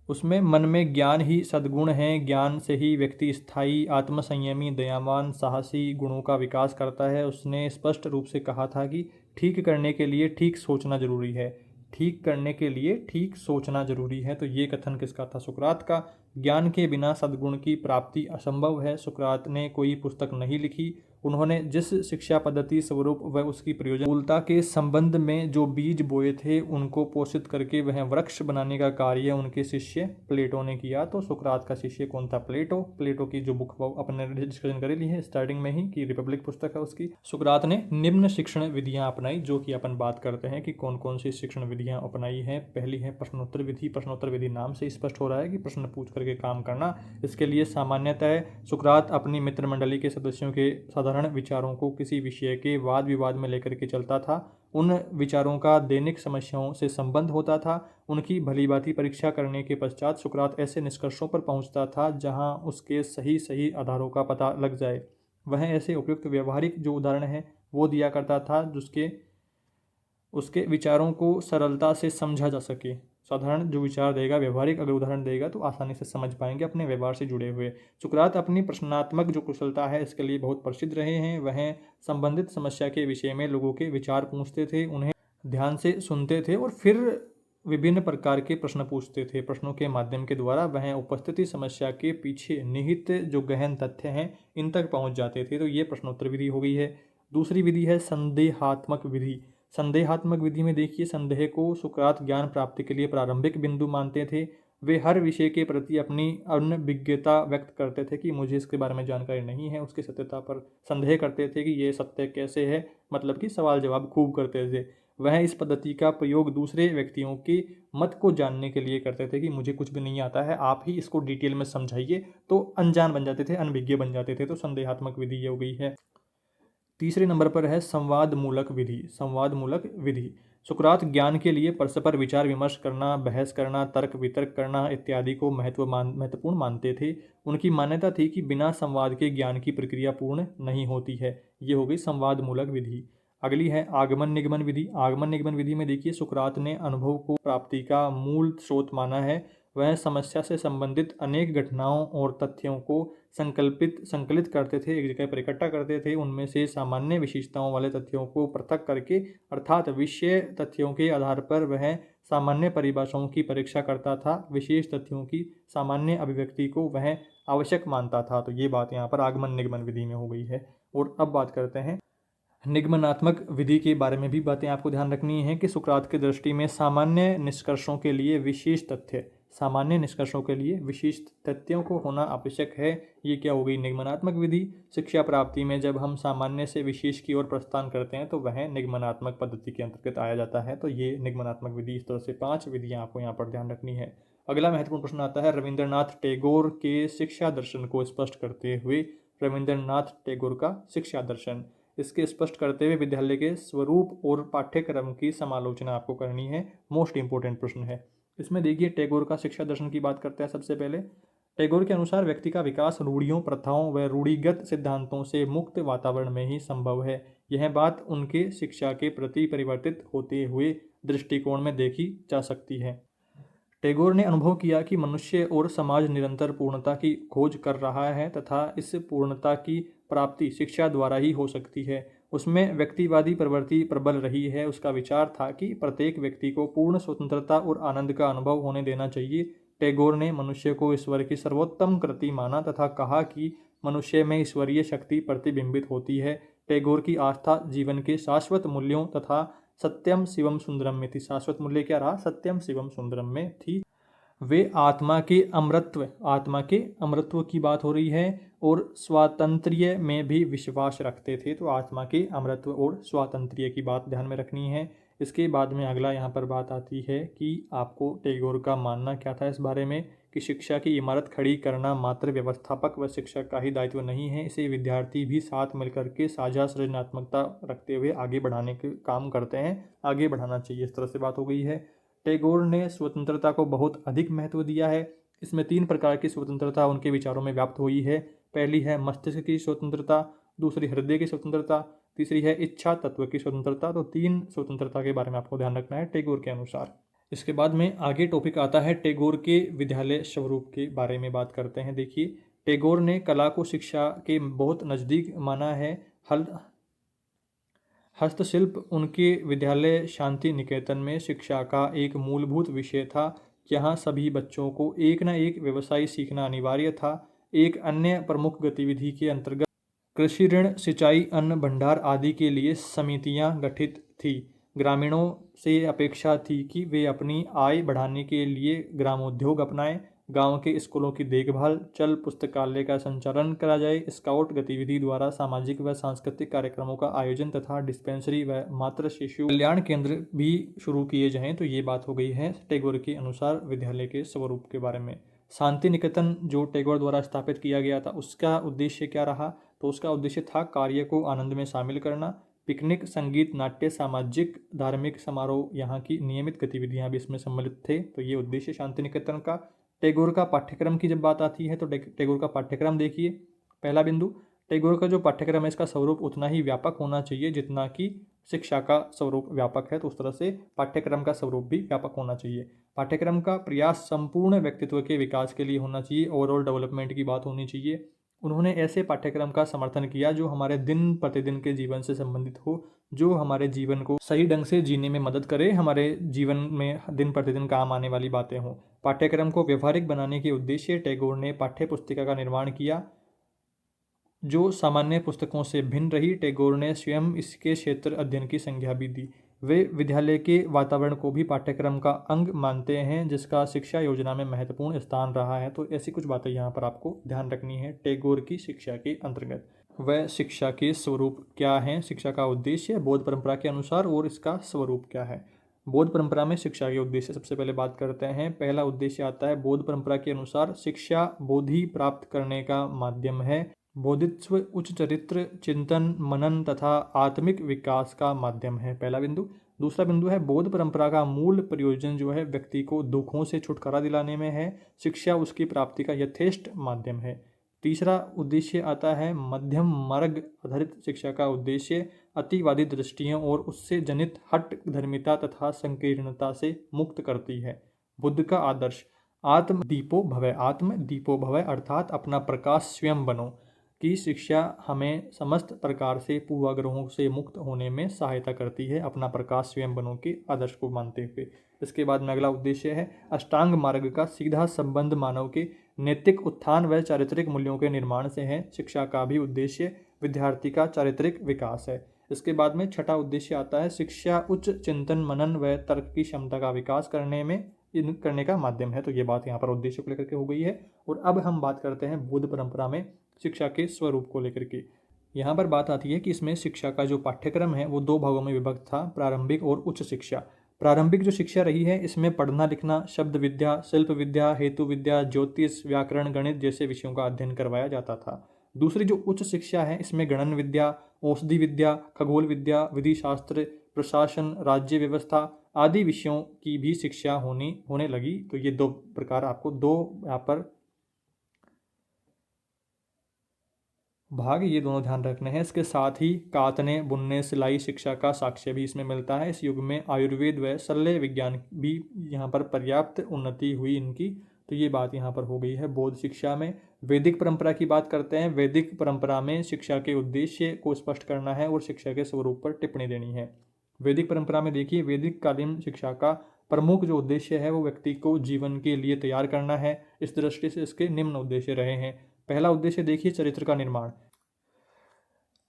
उसमें मन में ज्ञान ही सद्गुण है, ज्ञान से ही व्यक्ति स्थायी, आत्मसंयमी, दयावान, साहसी गुणों का विकास करता है। उसने स्पष्ट रूप से कहा था कि ठीक करने के लिए ठीक सोचना जरूरी है, ठीक करने के लिए ठीक सोचना जरूरी है। तो ये कथन किसका था, सुकरात का। ज्ञान के बिना सद्गुण की प्राप्ति असंभव है। सुकरात ने कोई पुस्तक नहीं लिखी, उन्होंने जिस शिक्षा पद्धति, स्वरूप व उसकी प्रयोजनता के संबंध में जो बीज बोए थे उनको पोषित करके वह वृक्ष बनाने का कार्य उनके शिष्य प्लेटो ने किया। तो सुकरात का शिष्य कौन था, प्लेटो। प्लेटो की जो बुक अपने डिस्कशन कर ली है स्टार्टिंग में ही कि रिपब्लिक पुस्तक है उसकी। सुकरात ने निम्न शिक्षण विधियां अपनाई, जो कि अपन बात करते हैं कि कौन कौन सी शिक्षण विधियां अपनाई है। पहली है प्रश्नोत्तर विधि। प्रश्नोत्तर विधि नाम से स्पष्ट हो रहा है कि प्रश्न पूछ करके काम करना। इसके लिए सामान्यतः सुकरात अपनी मित्र मंडली के सदस्यों के साधारण विचारों को किसी विषय के वाद विवाद में लेकर के चलता था। उन विचारों का दैनिक समस्याओं से संबंध होता था। उनकी भलीभांति परीक्षा करने के पश्चात सुकरात ऐसे निष्कर्षों पर पहुंचता था जहां उसके सही सही आधारों का पता लग जाए। वह ऐसे उपयुक्त व्यवहारिक जो उदाहरण है वो दिया करता था जिसके उसके विचारों को सरलता से समझा जा सके। साधारण जो विचार देगा, व्यवहारिक अगर उदाहरण देगा तो आसानी से समझ पाएंगे अपने व्यवहार से जुड़े हुए। सुकरात अपनी प्रश्नात्मक जो कुशलता है इसके लिए बहुत प्रसिद्ध रहे हैं। वह संबंधित समस्या के विषय में लोगों के विचार पूछते थे, उन्हें ध्यान से सुनते थे और फिर विभिन्न प्रकार के प्रश्न पूछते थे। प्रश्नों के माध्यम के द्वारा वह उपस्थित समस्या के पीछे निहित जो गहन तथ्य हैं इन तक पहुंच जाते थे। तो ये प्रश्नोत्तर विधि हो गई है। दूसरी विधि है संदेहात्मक विधि। संदेहात्मक विधि में देखिए, संदेह को सुकरात ज्ञान प्राप्ति के लिए प्रारंभिक बिंदु मानते थे। वे हर विषय के प्रति अपनी अनभिज्ञता व्यक्त करते थे कि मुझे इसके बारे में जानकारी नहीं है, उसकी सत्यता पर संदेह करते थे कि ये सत्य कैसे है, मतलब कि सवाल जवाब खूब करते थे। वह इस पद्धति का प्रयोग दूसरे व्यक्तियों के मत को जानने के लिए करते थे कि मुझे कुछ भी नहीं आता है, आप ही इसको डिटेल में समझाइए। तो अनजान बन जाते थे, अनभिज्ञ बन जाते थे। तो संदेहात्मक विधि ये हो गई है। तीसरे नंबर पर है संवाद मूलक विधि। संवाद मूलक विधि सुकरात ज्ञान के लिए परस्पर विचार विमर्श करना, बहस करना, तर्क वितर्क करना इत्यादि को महत्वपूर्ण मानते थे। उनकी मान्यता थी कि बिना संवाद के ज्ञान की प्रक्रिया पूर्ण नहीं होती है। ये हो गई संवाद मूलक विधि। अगली है आगमन निगमन विधि। आगमन निगमन विधि में देखिए, सुकरात ने अनुभव को प्राप्ति का मूल स्रोत माना है। वह समस्या से संबंधित अनेक घटनाओं और तथ्यों को संकलित करते थे, एक जगह पर इकट्ठा करते थे। उनमें से सामान्य विशेषताओं वाले तथ्यों को पृथक करके, अर्थात विषय तथ्यों के आधार पर वह सामान्य परिभाषाओं की परीक्षा करता था। विशेष तथ्यों की सामान्य अभिव्यक्ति को वह आवश्यक मानता था। तो ये बात यहाँ पर आगमन निगमन विधि में हो गई है। और अब बात करते हैं निगमनात्मक विधि के बारे में। भी बातें आपको ध्यान रखनी है कि सुकरात की दृष्टि में सामान्य निष्कर्षों के लिए विशेष तथ्यों को होना आवश्यक है। ये क्या हो गई? निगमनात्मक विधि। शिक्षा प्राप्ति में जब हम सामान्य से विशेष की ओर प्रस्थान करते हैं तो वह निगमनात्मक पद्धति के अंतर्गत आया जाता है। तो ये निगमनात्मक विधि। इस तरह से 5 विधियाँ आपको यहाँ पर ध्यान रखनी है। अगला महत्वपूर्ण प्रश्न आता है रविंद्रनाथ टैगोर के शिक्षा दर्शन को स्पष्ट करते हुए। रविंद्रनाथ टैगोर का शिक्षा दर्शन, इसके स्पष्ट करते हुए विद्यालय के स्वरूप और पाठ्यक्रम की समालोचना आपको करनी है। मोस्ट इंपोर्टेंट प्रश्न है। इसमें देखिए, टैगोर का शिक्षा दर्शन की बात करते हैं। सबसे पहले टैगोर के अनुसार व्यक्ति का विकास रूढ़ियों, प्रथाओं व रूढ़िगत सिद्धांतों से मुक्त वातावरण में ही संभव है। यह बात उनके शिक्षा के प्रति परिवर्तित होते हुए दृष्टिकोण में देखी जा सकती है। टैगोर ने अनुभव किया कि मनुष्य और समाज निरंतर पूर्णता की खोज कर रहा है तथा इस पूर्णता की प्राप्ति शिक्षा द्वारा ही हो सकती है। उसमें व्यक्तिवादी प्रवृत्ति प्रबल रही है। उसका विचार था कि प्रत्येक व्यक्ति को पूर्ण स्वतंत्रता और आनंद का अनुभव होने देना चाहिए। टैगोर ने मनुष्य को ईश्वर की सर्वोत्तम कृति माना तथा कहा कि मनुष्य में ईश्वरीय शक्ति प्रतिबिंबित होती है। टैगोर की आस्था जीवन के शाश्वत मूल्यों तथा सत्यम शिवम सुंदरम में थी। शाश्वत मूल्य क्या रहा? सत्यम शिवम सुंदरम में थी। वे आत्मा के अमृत्व की बात हो रही है और स्वातंत्र्य में भी विश्वास रखते थे। तो आत्मा के अमृत्व और स्वातंत्र्य की बात ध्यान में रखनी है। इसके बाद में अगला यहाँ पर बात आती है कि आपको टैगोर का मानना क्या था इस बारे में, कि शिक्षा की इमारत खड़ी करना मात्र व्यवस्थापक व शिक्षक का ही दायित्व नहीं है, इसे विद्यार्थी भी साथ मिलकर के साझा सृजनात्मकता रखते हुए आगे बढ़ाने के काम करते हैं, आगे बढ़ाना चाहिए। इस तरह से बात हो गई है। टैगोर ने स्वतंत्रता को बहुत अधिक महत्व दिया है। इसमें 3 प्रकार की स्वतंत्रता उनके विचारों में व्याप्त हुई है। पहली है मस्तिष्क की स्वतंत्रता, दूसरी हृदय की स्वतंत्रता, तीसरी है इच्छा तत्व की स्वतंत्रता। तो 3 स्वतंत्रता के बारे में आपको ध्यान रखना है टैगोर के अनुसार। इसके बाद में आगे टॉपिक आता है टैगोर के विद्यालय स्वरूप के बारे में बात करते हैं। देखिए, टैगोर ने कला को शिक्षा के बहुत नज़दीक माना है। हस्तशिल्प उनके विद्यालय शांति निकेतन में शिक्षा का एक मूलभूत विषय था। यहाँ सभी बच्चों को एक न एक व्यवसाय सीखना अनिवार्य था। एक अन्य प्रमुख गतिविधि के अंतर्गत कृषि ऋण, सिंचाई, अन्न भंडार आदि के लिए समितियाँ गठित थी। ग्रामीणों से अपेक्षा थी कि वे अपनी आय बढ़ाने के लिए ग्रामोद्योग अपनाएं। गांव के स्कूलों की देखभाल, चल पुस्तकालय का संचालन करा जाए, स्काउट गतिविधि द्वारा सामाजिक व सांस्कृतिक कार्यक्रमों का आयोजन तथा डिस्पेंसरी व मातृ शिशु कल्याण केंद्र भी शुरू किए जाएं। तो ये बात हो गई है टैगोर के अनुसार विद्यालय के स्वरूप के बारे में। शांति निकेतन जो टैगोर द्वारा स्थापित किया गया था, उसका उद्देश्य क्या रहा? तो उसका उद्देश्य था कार्य को आनंद में शामिल करना। पिकनिक, संगीत, नाट्य, सामाजिक धार्मिक समारोह, यहाँ की नियमित गतिविधियाँ भी इसमें सम्मिलित थे। तो ये उद्देश्य शांति निकेतन का। टैगोर का पाठ्यक्रम की जब बात आती है तो टैगोर का पाठ्यक्रम देखिए। पहला बिंदु, टैगोर का जो पाठ्यक्रम है इसका स्वरूप उतना ही व्यापक होना चाहिए जितना कि शिक्षा का स्वरूप व्यापक है। तो उस तरह से पाठ्यक्रम का स्वरूप भी व्यापक होना चाहिए। पाठ्यक्रम का प्रयास संपूर्ण व्यक्तित्व के विकास के लिए होना चाहिए, ओवरऑल डेवलपमेंट की बात होनी चाहिए। उन्होंने ऐसे पाठ्यक्रम का समर्थन किया जो हमारे दिन प्रतिदिन के जीवन से संबंधित हो, जो हमारे जीवन को सही ढंग से जीने में मदद करे, हमारे जीवन में दिन प्रतिदिन काम आने वाली बातें हों। पाठ्यक्रम को व्यवहारिक बनाने के उद्देश्य टैगोर ने पाठ्य पुस्तिका का निर्माण किया जो सामान्य पुस्तकों से भिन्न रही। टैगोर ने स्वयं इसके क्षेत्र अध्ययन की संज्ञा भी दी। वे विद्यालय के वातावरण को भी पाठ्यक्रम का अंग मानते हैं, जिसका शिक्षा योजना में महत्वपूर्ण स्थान रहा है। तो ऐसी कुछ बातें यहाँ पर आपको ध्यान रखनी है टैगोर की शिक्षा के अंतर्गत। वह शिक्षा के स्वरूप क्या हैं, शिक्षा का उद्देश्य बौद्ध परंपरा के अनुसार और इसका स्वरूप क्या है। बौद्ध परंपरा में शिक्षा के उद्देश्य सबसे पहले बात करते हैं। पहला उद्देश्य आता है बौद्ध परंपरा के अनुसार शिक्षा बोधि प्राप्त करने का माध्यम है। बोधित्व उच्च चरित्र चिंतन मनन तथा आत्मिक विकास का माध्यम है, पहला बिंदु। दूसरा बिंदु है बौद्ध परंपरा का मूल प्रयोजन जो है व्यक्ति को दुखों से छुटकारा दिलाने में है, शिक्षा उसकी प्राप्ति का यथेष्ट माध्यम है। तीसरा उद्देश्य आता है मध्यम मार्ग आधारित शिक्षा का उद्देश्य अतिवादी दृष्टियों और उससे जनित हट धर्मिता तथा संकीर्णता से मुक्त करती है। बुद्ध का आदर्श आत्मदीपो भवः अर्थात अपना प्रकाश स्वयं बनो की शिक्षा हमें समस्त प्रकार से पूर्वाग्रहों से मुक्त होने में सहायता करती है, अपना प्रकाश स्वयं बनो के आदर्श को मानते हुए। इसके बाद में अगला उद्देश्य है अष्टांग मार्ग का सीधा संबंध मानव के नैतिक उत्थान व चारित्रिक मूल्यों के निर्माण से है। शिक्षा का भी उद्देश्य विद्यार्थी का चारित्रिक विकास है। इसके बाद में छठा उद्देश्य आता है शिक्षा उच्च चिंतन मनन व तर्क की क्षमता का विकास करने का माध्यम है। तो ये बात यहाँ पर उद्देश्य को लेकर के हो गई है। और अब हम बात करते हैं बौद्ध परंपरा में शिक्षा के स्वरूप को लेकर के। यहाँ पर बात आती है कि इसमें शिक्षा का जो पाठ्यक्रम है वो दो भागों में विभक्त था, प्रारंभिक और उच्च शिक्षा। प्रारंभिक जो शिक्षा रही है इसमें पढ़ना लिखना, शब्द विद्या, शिल्प विद्या, हेतु विद्या, ज्योतिष, व्याकरण, गणित जैसे विषयों का अध्ययन करवाया जाता था। दूसरी जो उच्च शिक्षा है इसमें गणन विद्या, औषधि विद्या, खगोल विद्या, विधि शास्त्र, प्रशासन, राज्य व्यवस्था आदि विषयों की भी शिक्षा होने लगी। तो ये दो प्रकार आपको दो यहाँ पर भाग ये दोनों ध्यान रखने हैं। इसके साथ ही कातने बुनने सिलाई शिक्षा का साक्ष्य भी इसमें मिलता है। इस युग में आयुर्वेद व शल्य विज्ञान भी यहाँ पर पर्याप्त उन्नति हुई इनकी। तो ये बात यहाँ पर हो गई है बौद्ध शिक्षा में। वैदिक परंपरा की बात करते हैं। वैदिक परंपरा में शिक्षा के उद्देश्य को स्पष्ट करना है और शिक्षा के स्वरूप पर टिप्पणी देनी है। वैदिक परंपरा में देखिए वैदिक कालीन शिक्षा का प्रमुख जो उद्देश्य है वो व्यक्ति को जीवन के लिए तैयार करना है। इस दृष्टि से इसके निम्न उद्देश्य रहे हैं। पहला उद्देश्य देखिए चरित्र का निर्माण।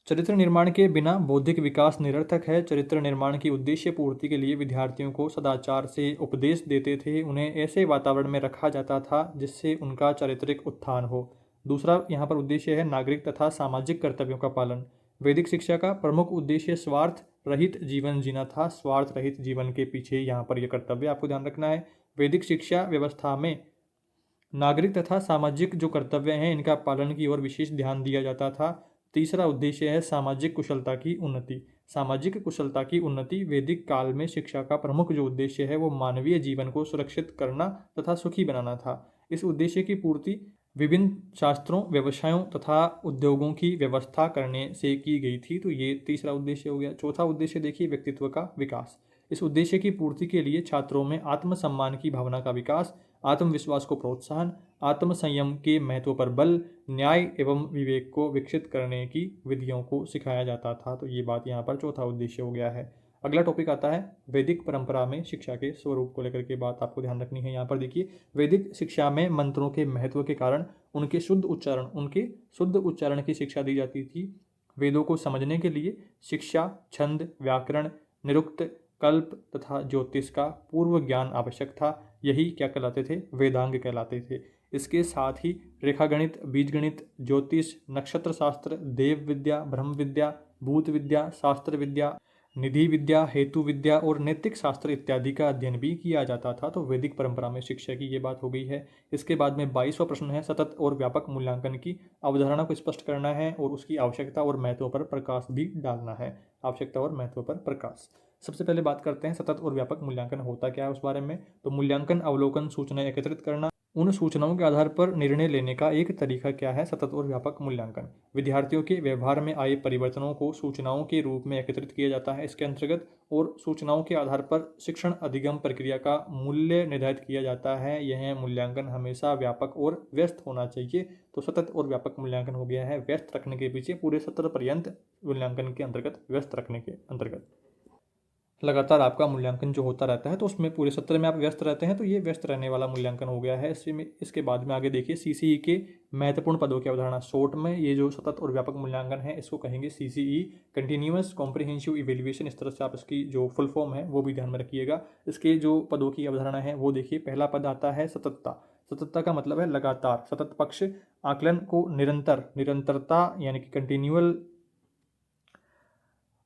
चरित्र निर्माण के बिना बौद्धिक विकास निरर्थक है। चरित्र निर्माण की उद्देश्य पूर्ति के लिए विद्यार्थियों को सदाचार से उपदेश देते थे, उन्हें ऐसे वातावरण में रखा जाता था जिससे उनका चारित्रिक उत्थान हो। दूसरा यहाँ पर उद्देश्य है नागरिक तथा सामाजिक कर्तव्यों का पालन। वैदिक शिक्षा का प्रमुख उद्देश्य स्वार्थ रहित जीवन जीना था। स्वार्थ रहित जीवन के पीछे यहाँ पर यह कर्तव्य आपको ध्यान रखना है। वैदिक शिक्षा व्यवस्था में नागरिक तथा सामाजिक जो कर्तव्य हैं इनका पालन की ओर विशेष ध्यान दिया जाता था। तीसरा उद्देश्य है सामाजिक कुशलता की उन्नति। सामाजिक कुशलता की उन्नति वैदिक काल में शिक्षा का प्रमुख जो उद्देश्य है वो मानवीय जीवन को सुरक्षित करना तथा सुखी बनाना था। इस उद्देश्य की पूर्ति विभिन्न शास्त्रों, व्यवसायों तथा उद्योगों की व्यवस्था करने से की गई थी। तो ये तीसरा उद्देश्य हो गया। चौथा उद्देश्य देखिए व्यक्तित्व का विकास। इस उद्देश्य की पूर्ति के लिए छात्रों में आत्मसम्मान की भावना का विकास, आत्मविश्वास को प्रोत्साहन, आत्म संयम के महत्व पर बल, न्याय एवं विवेक को विकसित करने की विधियों को सिखाया जाता था। तो ये बात यहाँ पर चौथा उद्देश्य हो गया है। अगला टॉपिक आता है वैदिक परंपरा में शिक्षा के स्वरूप को लेकर के बात आपको ध्यान रखनी है। यहाँ पर देखिए वैदिक शिक्षा में मंत्रों के महत्व के कारण उनके शुद्ध उच्चारण की शिक्षा दी जाती थी। वेदों को समझने के लिए शिक्षा, छंद, व्याकरण, निरुक्त, कल्प तथा ज्योतिष का पूर्व ज्ञान आवश्यक था। यही क्या कहलाते थे? वेदांग कहलाते थे। इसके साथ ही रेखागणित, बीजगणित, ज्योतिष, नक्षत्र शास्त्र, देव विद्या, ब्रह्म विद्या, भूत विद्या, शास्त्र विद्या, निधि विद्या, हेतु विद्या और नैतिक शास्त्र इत्यादि का अध्ययन भी किया जाता था। तो वैदिक परंपरा में शिक्षा की ये बात हो गई है। इसके बाद में 22वां प्रश्न है सतत और व्यापक मूल्यांकन की अवधारणा को स्पष्ट करना है और उसकी आवश्यकता और महत्व पर प्रकाश भी डालना है। आवश्यकता और महत्व पर प्रकाश। सबसे पहले बात करते हैं सतत और व्यापक मूल्यांकन होता क्या है उस बारे में। तो मूल्यांकन, अवलोकन, सूचनाएं एकत्रित करना, उन सूचनाओं के आधार पर निर्णय लेने का एक तरीका क्या है सतत और व्यापक मूल्यांकन। विद्यार्थियों के व्यवहार में आए परिवर्तनों को सूचनाओं के रूप में एकत्रित किया जाता है इसके अंतर्गत, और सूचनाओं के आधार पर शिक्षण अधिगम प्रक्रिया का मूल्य निर्धारित किया जाता है। यह मूल्यांकन हमेशा व्यापक और व्यस्त होना चाहिए। तो सतत और व्यापक मूल्यांकन हो गया है व्यस्त रखने के पीछे, पूरे सत्र पर्यंत मूल्यांकन के अंतर्गत, व्यस्त रखने के अंतर्गत। लगातार आपका मूल्यांकन जो होता रहता है, तो उसमें पूरे सत्र में आप व्यस्त रहते हैं, तो ये व्यस्त रहने वाला मूल्यांकन हो गया है। इसके बाद में आगे देखिए सीसीई के महत्वपूर्ण पदों की अवधारणा। शॉर्ट में ये जो सतत और व्यापक मूल्यांकन है इसको कहेंगे सीसीई, कंटिन्यूअस कॉम्प्रिहेंसिव इवेल्युएशन। इस तरह से आप इसकी जो फुल फॉर्म है वो भी ध्यान में रखिएगा। इसके जो पदों की अवधारणा है वो देखिए। पहला पद आता है सततता। सततता का मतलब है लगातार। सतत पक्ष आकलन को निरंतरता यानी कि कंटिन्यूअल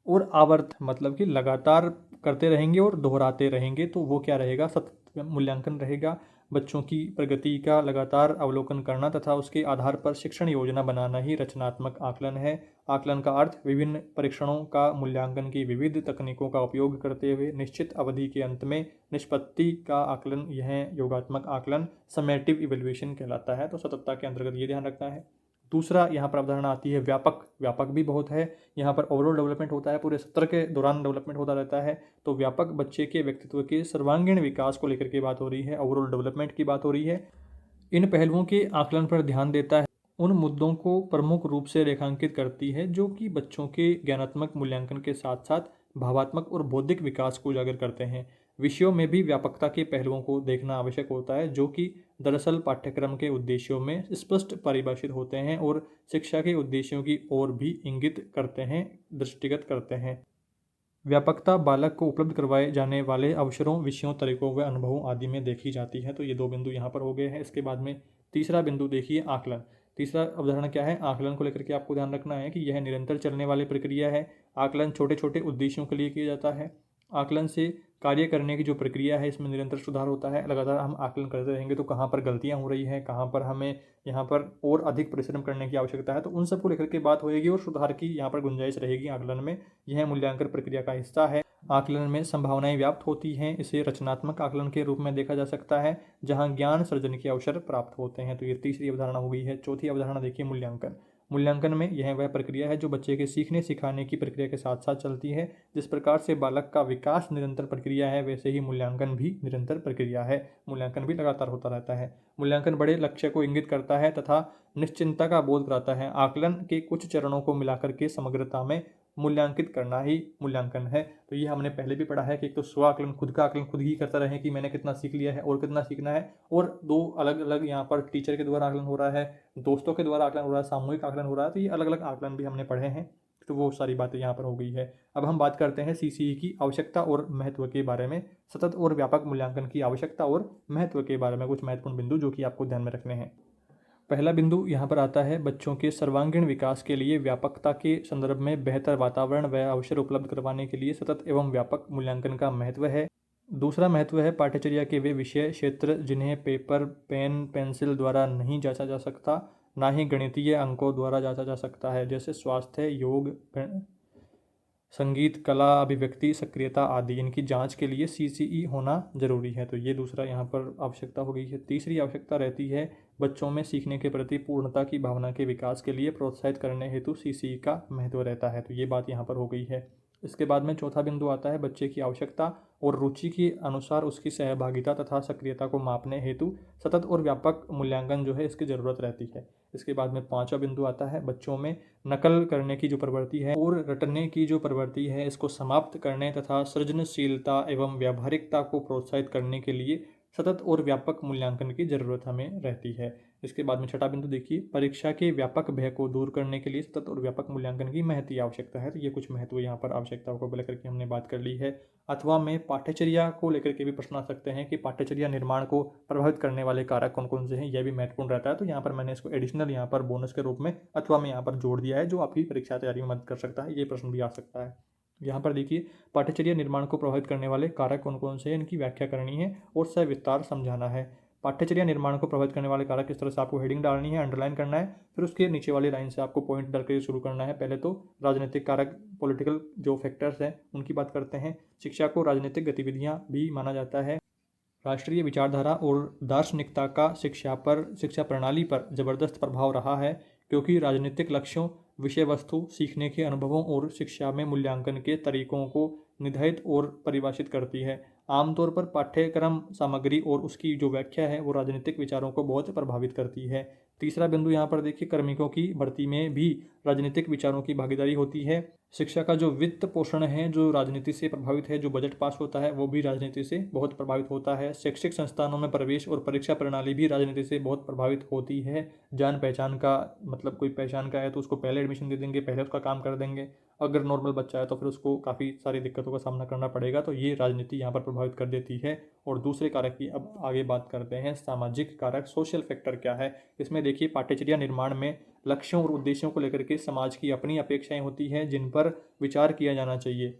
और आवर्त मतलब कि लगातार करते रहेंगे और दोहराते रहेंगे, तो वो क्या रहेगा, सतत मूल्यांकन रहेगा। बच्चों की प्रगति का लगातार अवलोकन करना तथा उसके आधार पर शिक्षण योजना बनाना ही रचनात्मक आकलन है। आकलन का अर्थ विभिन्न परीक्षणों का मूल्यांकन की विविध तकनीकों का उपयोग करते हुए निश्चित अवधि के अंत में निष्पत्ति का आकलन, यह योगात्मक आकलन समेटिव इवेल्युएशन कहलाता है। तो सततता के अंतर्गत ये ध्यान रखना है। दूसरा यहाँ पर अवधारणा आती है व्यापक। व्यापक भी बहुत है, यहाँ पर ओवरऑल डेवलपमेंट होता है, पूरे सत्र के दौरान डेवलपमेंट होता रहता है। तो व्यापक बच्चे के व्यक्तित्व के सर्वांगीण विकास को लेकर के बात हो रही है, ओवरऑल डेवलपमेंट की बात हो रही है। इन पहलुओं के आकलन पर ध्यान देता है, उन मुद्दों को प्रमुख रूप से रेखांकित करती है जो कि बच्चों के ज्ञानात्मक मूल्यांकन के साथ साथ भावात्मक और बौद्धिक विकास को उजागर करते हैं। विषयों में भी व्यापकता के पहलुओं को देखना आवश्यक होता है जो कि दरअसल पाठ्यक्रम के उद्देश्यों में स्पष्ट परिभाषित होते हैं और शिक्षा के उद्देश्यों की ओर भी इंगित करते हैं, दृष्टिगत करते हैं। व्यापकता बालक को उपलब्ध करवाए जाने वाले अवसरों, विषयों, तरीकों व अनुभवों आदि में देखी जाती है। तो ये दो बिंदु यहाँ पर हो गए हैं। इसके बाद में तीसरा बिंदु देखिए आकलन। तीसरा अवधारणा क्या है, आकलन को लेकर के आपको ध्यान रखना है कि यह निरंतर चलने वाली प्रक्रिया है। आकलन छोटे छोटे उद्देश्यों के लिए किया जाता है। आकलन से कार्य करने की जो प्रक्रिया है इसमें निरंतर सुधार होता है। लगातार हम आकलन करते रहेंगे तो कहाँ पर गलतियाँ हो रही हैं, कहाँ पर हमें यहाँ पर और अधिक परिश्रम करने की आवश्यकता है, तो उन सबको लेकर के बात होएगी और सुधार की यहाँ पर गुंजाइश रहेगी आकलन में। यह मूल्यांकन प्रक्रिया का हिस्सा है। आकलन में संभावनाएं व्याप्त होती हैं। इसे रचनात्मक आकलन के रूप में देखा जा सकता है जहां ज्ञान सृजन के अवसर प्राप्त होते हैं। तो ये तीसरी अवधारणा हो गई है। चौथी अवधारणा देखिए मूल्यांकन। मूल्यांकन में यह वह प्रक्रिया है जो बच्चे के सीखने सिखाने की प्रक्रिया के साथ साथ चलती है। जिस प्रकार से बालक का विकास निरंतर प्रक्रिया है वैसे ही मूल्यांकन भी निरंतर प्रक्रिया है। मूल्यांकन भी लगातार होता रहता है। मूल्यांकन बड़े लक्ष्य को इंगित करता है तथा निश्चिंतता का बोध कराता है। आकलन के कुछ चरणों को मिलाकर के समग्रता में मूल्यांकित करना ही मूल्यांकन है। तो ये हमने पहले भी पढ़ा है कि एक तो स्व आकलन, खुद का आकलन खुद ही करता रहे कि मैंने कितना सीख लिया है और कितना सीखना है, और दो अलग अलग यहाँ पर टीचर के द्वारा आकलन हो रहा है, दोस्तों के द्वारा आकलन हो रहा है, सामूहिक आकलन हो रहा है। तो ये अलग अलग आकलन भी हमने पढ़े हैं। तो वो सारी बातें यहाँ पर हो गई है। अब हम बात करते हैं सीसीई की आवश्यकता और महत्व के बारे में। सतत और व्यापक मूल्यांकन की आवश्यकता और महत्व के बारे में कुछ महत्वपूर्ण बिंदु जो कि आपको ध्यान में रखने हैं। पहला बिंदु यहाँ पर आता है बच्चों के सर्वांगीण विकास के लिए व्यापकता के संदर्भ में बेहतर वातावरण व अवसर उपलब्ध करवाने के लिए सतत एवं व्यापक मूल्यांकन का महत्व है। दूसरा महत्व है पाठ्यचर्या के वे विषय क्षेत्र जिन्हें पेपर, पेन, पेंसिल द्वारा नहीं जांचा जा सकता, ना ही गणितीय अंकों द्वारा जांचा जा सकता है, जैसे स्वास्थ्य, योग, संगीत, कला, अभिव्यक्ति, सक्रियता आदि। इनकी जांच के लिए सीसीई होना जरूरी है। तो ये दूसरा यहाँ पर आवश्यकता हो गई है। तीसरी आवश्यकता रहती है बच्चों में सीखने के प्रति पूर्णता की भावना के विकास के लिए प्रोत्साहित करने हेतु सीसीई का महत्व रहता है। तो ये बात यहाँ पर हो गई है। इसके बाद में चौथा बिंदु आता है बच्चे की आवश्यकता और रुचि के अनुसार उसकी सहभागिता तथा सक्रियता को मापने हेतु सतत और व्यापक मूल्यांकन जो है इसकी ज़रूरत रहती है। इसके बाद में पांचवा बिंदु आता है बच्चों में नकल करने की जो प्रवृत्ति है और रटने की जो प्रवृत्ति है इसको समाप्त करने तथा सृजनशीलता एवं व्यावहारिकता को प्रोत्साहित करने के लिए सतत और व्यापक मूल्यांकन की जरूरत हमें रहती है। इसके बाद में छठा बिंदु देखिए परीक्षा के व्यापक भय को दूर करने के लिए सतत और व्यापक मूल्यांकन की महती आवश्यकता है। तो ये कुछ महत्व यहाँ पर आवश्यकताओं को लेकर के हमने बात कर ली है। अथवा में पाठ्यचर्या को लेकर के भी प्रश्न आ सकते हैं कि पाठ्यचर्या निर्माण को प्रभावित करने वाले कारक कौन कौन से हैं, यह भी महत्वपूर्ण रहता है। तो यहाँ पर मैंने इसको एडिशनल यहाँ पर बोनस के रूप में अथवा में यहाँ पर जोड़ दिया है जो आपकी परीक्षा तैयारी में मदद कर सकता है। ये प्रश्न भी आ सकता है। यहाँ पर देखिए पाठ्यचर्या निर्माण को प्रभावित करने वाले कारक कौन कौन से हैं, इनकी व्याख्या करनी है और सविस्तार समझाना है। पाठ्यचर्या निर्माण को प्रभावित करने वाले कारक किस तरह से आपको हेडिंग डालनी है, अंडरलाइन करना है, फिर उसके नीचे वाली लाइन से आपको पॉइंट डालकर शुरू करना है। पहले तो राजनीतिक कारक, पॉलिटिकल जो फैक्टर्स हैं उनकी बात करते हैं। शिक्षा को राजनीतिक गतिविधियाँ भी माना जाता है। राष्ट्रीय विचारधारा और दार्शनिकता का शिक्षा प्रणाली पर जबरदस्त प्रभाव रहा है क्योंकि राजनीतिक लक्ष्यों, विषय वस्तु, सीखने के अनुभवों और शिक्षा में मूल्यांकन के तरीकों को निर्धारित और परिभाषित करती है। आमतौर पर पाठ्यक्रम सामग्री और उसकी जो व्याख्या है वो राजनीतिक विचारों को बहुत प्रभावित करती है। तीसरा बिंदु यहाँ पर देखिए, कार्मिकों की भर्ती में भी राजनीतिक विचारों की भागीदारी होती है। शिक्षा का जो वित्त पोषण है जो राजनीति से प्रभावित है, जो बजट पास होता है वो भी राजनीति से बहुत प्रभावित होता है। शैक्षिक संस्थानों में प्रवेश और परीक्षा प्रणाली भी राजनीति से बहुत प्रभावित होती है। जान पहचान का मतलब कोई पहचान का है तो उसको पहले एडमिशन दे देंगे, पहले उसका काम कर देंगे। अगर नॉर्मल बच्चा है तो फिर उसको काफ़ी सारी दिक्कतों का सामना करना पड़ेगा। तो ये राजनीति यहाँ पर प्रभावित कर देती है। और दूसरे कारक की अब आगे बात करते हैं, सामाजिक कारक, सोशल फैक्टर क्या है। इसमें देखिए, पाठ्यचर्या निर्माण में लक्ष्यों और उद्देश्यों को लेकर के समाज की अपनी अपेक्षाएं होती हैं जिन पर विचार किया जाना चाहिए।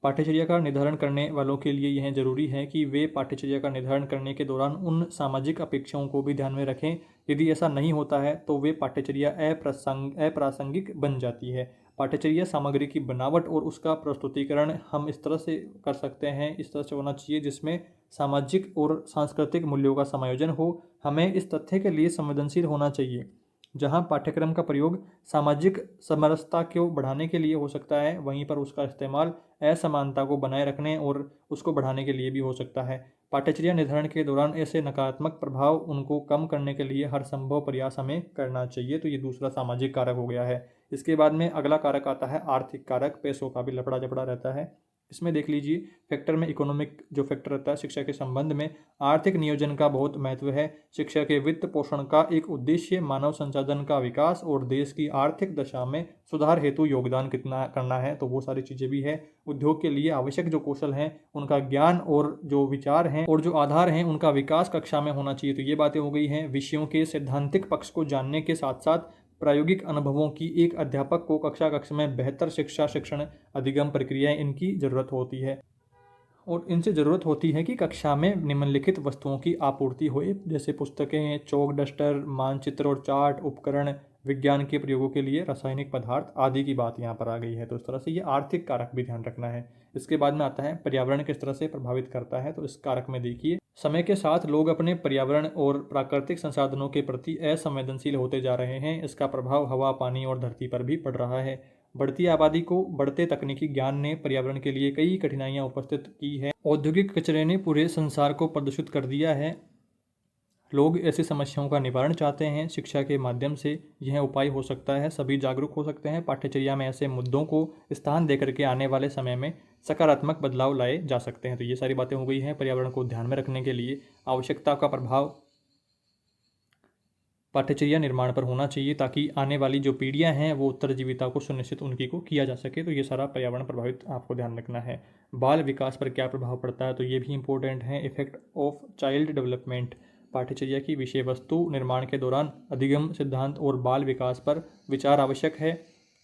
पाठ्यचर्या का निर्धारण करने वालों के लिए यह जरूरी है कि वे पाठ्यचर्या का निर्धारण करने के दौरान उन सामाजिक अपेक्षाओं को भी ध्यान में रखें। यदि ऐसा नहीं होता है तो वे पाठ्यचर्या अप्रासंगिक बन जाती है। पाठ्यचर्या सामग्री की बनावट और उसका प्रस्तुतिकरण हम इस तरह से कर सकते हैं, इस तरह से होना चाहिए जिसमें सामाजिक और सांस्कृतिक मूल्यों का समायोजन हो। हमें इस तथ्य के लिए संवेदनशील होना चाहिए, जहां पाठ्यक्रम का प्रयोग सामाजिक समरसता को बढ़ाने के लिए हो सकता है, वहीं पर उसका इस्तेमाल असमानता को बनाए रखने और उसको बढ़ाने के लिए भी हो सकता है। पाठ्यचर्या निर्धारण के दौरान ऐसे नकारात्मक प्रभाव उनको कम करने के लिए हर संभव प्रयास हमें करना चाहिए। तो ये दूसरा सामाजिक कारक हो गया है। इसके बाद में अगला कारक आता है आर्थिक कारक। पैसों का भी लफड़ा झपड़ा रहता है। इसमें देख लीजिए, फैक्टर में इकोनॉमिक जो फैक्टर रहता है शिक्षा के संबंध में, आर्थिक नियोजन का बहुत महत्व है। शिक्षा के वित्त पोषण का एक उद्देश्य मानव संसाधन का विकास और देश की आर्थिक दशा में सुधार हेतु योगदान कितना करना है, तो वो सारी चीज़ें भी है। उद्योग के लिए आवश्यक जो कौशल हैं उनका ज्ञान और जो विचार हैं और जो आधार हैं उनका विकास कक्षा में होना चाहिए। तो ये बातें हो गई हैं विषयों के सैद्धांतिक पक्ष को जानने के साथ साथ प्रायोगिक अनुभवों की। एक अध्यापक को कक्षा में बेहतर शिक्षण अधिगम प्रक्रियाएं इनकी ज़रूरत होती है और इनसे ज़रूरत होती है कि कक्षा में निम्नलिखित वस्तुओं की आपूर्ति होए, जैसे पुस्तकें, चौक, डस्टर, मानचित्र और चार्ट, उपकरण, विज्ञान के प्रयोगों के लिए रासायनिक पदार्थ आदि की बात यहाँ पर आ गई है। तो इस तरह से ये आर्थिक कारक भी ध्यान रखना है। इसके बाद में आता है पर्यावरण किस तरह से प्रभावित करता है। तो इस कारक में देखिए, समय के साथ लोग अपने पर्यावरण और प्राकृतिक संसाधनों के प्रति असंवेदनशील होते जा रहे हैं। इसका प्रभाव हवा, पानी और धरती पर भी पड़ रहा है। बढ़ती आबादी को बढ़ते तकनीकी ज्ञान ने पर्यावरण के लिए कई कठिनाइयां उपस्थित की है। औद्योगिक कचरे ने पूरे संसार को प्रदूषित कर दिया है। लोग ऐसी समस्याओं का निवारण चाहते हैं। शिक्षा के माध्यम से यह उपाय हो सकता है। सभी जागरूक हो सकते हैं। पाठ्यचर्या में ऐसे मुद्दों को स्थान देकर के आने वाले समय में सकारात्मक बदलाव लाए जा सकते हैं। तो ये सारी बातें हो गई हैं पर्यावरण को ध्यान में रखने के लिए। आवश्यकता का प्रभाव पाठ्यचर्या निर्माण पर होना चाहिए ताकि आने वाली जो पीढ़ियां हैं वो उत्तरजीविता को सुनिश्चित उनकी को किया जा सके। तो ये सारा पर्यावरण प्रभावित आपको ध्यान रखना है। बाल विकास पर क्या प्रभाव पड़ता है, तो ये भी इंपॉर्टेंट है। Effect of child development. पाठ्यचर्या की विषय वस्तु निर्माण के दौरान अधिगम सिद्धांत और बाल विकास पर विचार आवश्यक है।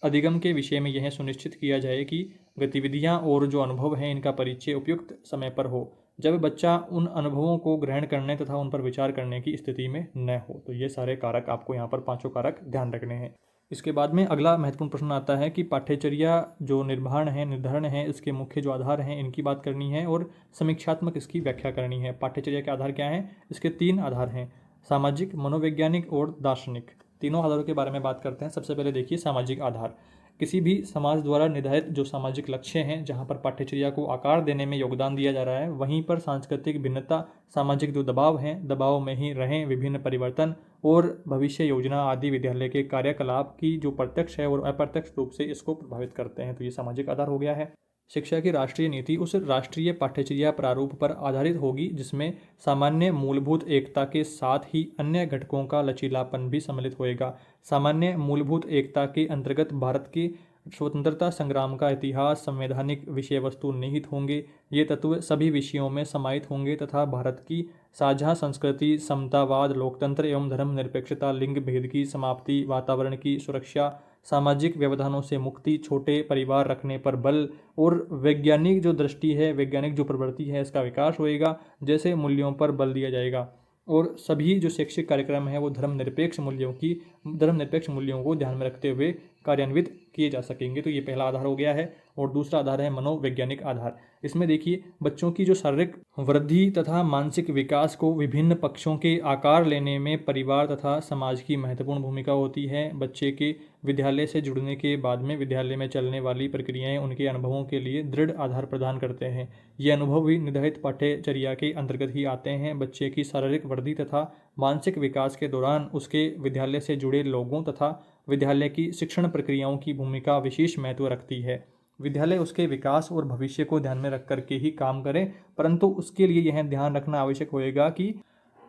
अधिगम के विषय में यह सुनिश्चित किया जाए कि गतिविधियां और जो अनुभव हैं इनका परिचय उपयुक्त समय पर हो, जब बच्चा उन अनुभवों को ग्रहण करने तथा उन पर विचार करने की स्थिति में न हो। तो ये सारे कारक आपको यहाँ पर पांचों कारक ध्यान रखने हैं। इसके बाद में अगला महत्वपूर्ण प्रश्न आता है कि पाठ्यचर्या जो निर्धारण है इसके मुख्य जो आधार हैं इनकी बात करनी है और समीक्षात्मक इसकी व्याख्या करनी है। पाठ्यचर्या के आधार क्या हैं? इसके 3 आधार हैं, सामाजिक, मनोवैज्ञानिक और दार्शनिक। तीनों आधारों के बारे में बात करते हैं। सबसे पहले देखिए सामाजिक आधार। किसी भी समाज द्वारा निर्धारित जो सामाजिक लक्ष्य हैं, जहाँ पर पाठ्यचर्या को आकार देने में योगदान दिया जा रहा है, वहीं पर सांस्कृतिक भिन्नता, सामाजिक जो दबाव हैं, दबाव में ही रहें विभिन्न परिवर्तन और भविष्य योजना आदि विद्यालय के कार्यकलाप की जो प्रत्यक्ष है और अप्रत्यक्ष रूप से इसको प्रभावित करते हैं। तो ये सामाजिक आधार हो गया है। शिक्षा की राष्ट्रीय नीति उस राष्ट्रीय पाठ्यचर्या प्रारूप पर आधारित होगी जिसमें सामान्य मूलभूत एकता के साथ ही अन्य घटकों का लचीलापन भी सम्मिलित होएगा। सामान्य मूलभूत एकता के अंतर्गत भारत के स्वतंत्रता संग्राम का इतिहास, संवैधानिक विषय वस्तु निहित होंगे। ये तत्व सभी विषयों में समाहित होंगे तथा भारत की साझा संस्कृति, समतावाद, लोकतंत्र एवं धर्मनिरपेक्षता, लिंग भेद की समाप्ति, वातावरण की सुरक्षा, सामाजिक व्यवधानों से मुक्ति, छोटे परिवार रखने पर बल और वैज्ञानिक जो दृष्टि है, वैज्ञानिक जो प्रवृत्ति है, इसका विकास होएगा। जैसे मूल्यों पर बल दिया जाएगा और सभी जो शैक्षिक कार्यक्रम है वो धर्मनिरपेक्ष मूल्यों को ध्यान में रखते हुए कार्यान्वित किए जा सकेंगे। तो ये पहला आधार हो गया है। और दूसरा आधार है मनोवैज्ञानिक आधार। इसमें देखिए बच्चों की जो शारीरिक वृद्धि तथा मानसिक विकास को विभिन्न पक्षों के आकार लेने में परिवार तथा समाज की महत्वपूर्ण भूमिका होती है। बच्चे के विद्यालय से जुड़ने के बाद में विद्यालय में चलने वाली प्रक्रियाएं उनके अनुभवों के लिए दृढ़ आधार प्रदान करते हैं। ये अनुभव भी निर्धारित पाठ्यचर्या के अंतर्गत ही आते हैं। बच्चे की शारीरिक वृद्धि तथा मानसिक विकास के दौरान उसके विद्यालय से जुड़े लोगों तथा विद्यालय की शिक्षण प्रक्रियाओं की भूमिका विशेष महत्व रखती है। विद्यालय उसके विकास और भविष्य को ध्यान में रख करके ही काम करे, परंतु उसके लिए यह ध्यान रखना आवश्यक होएगा कि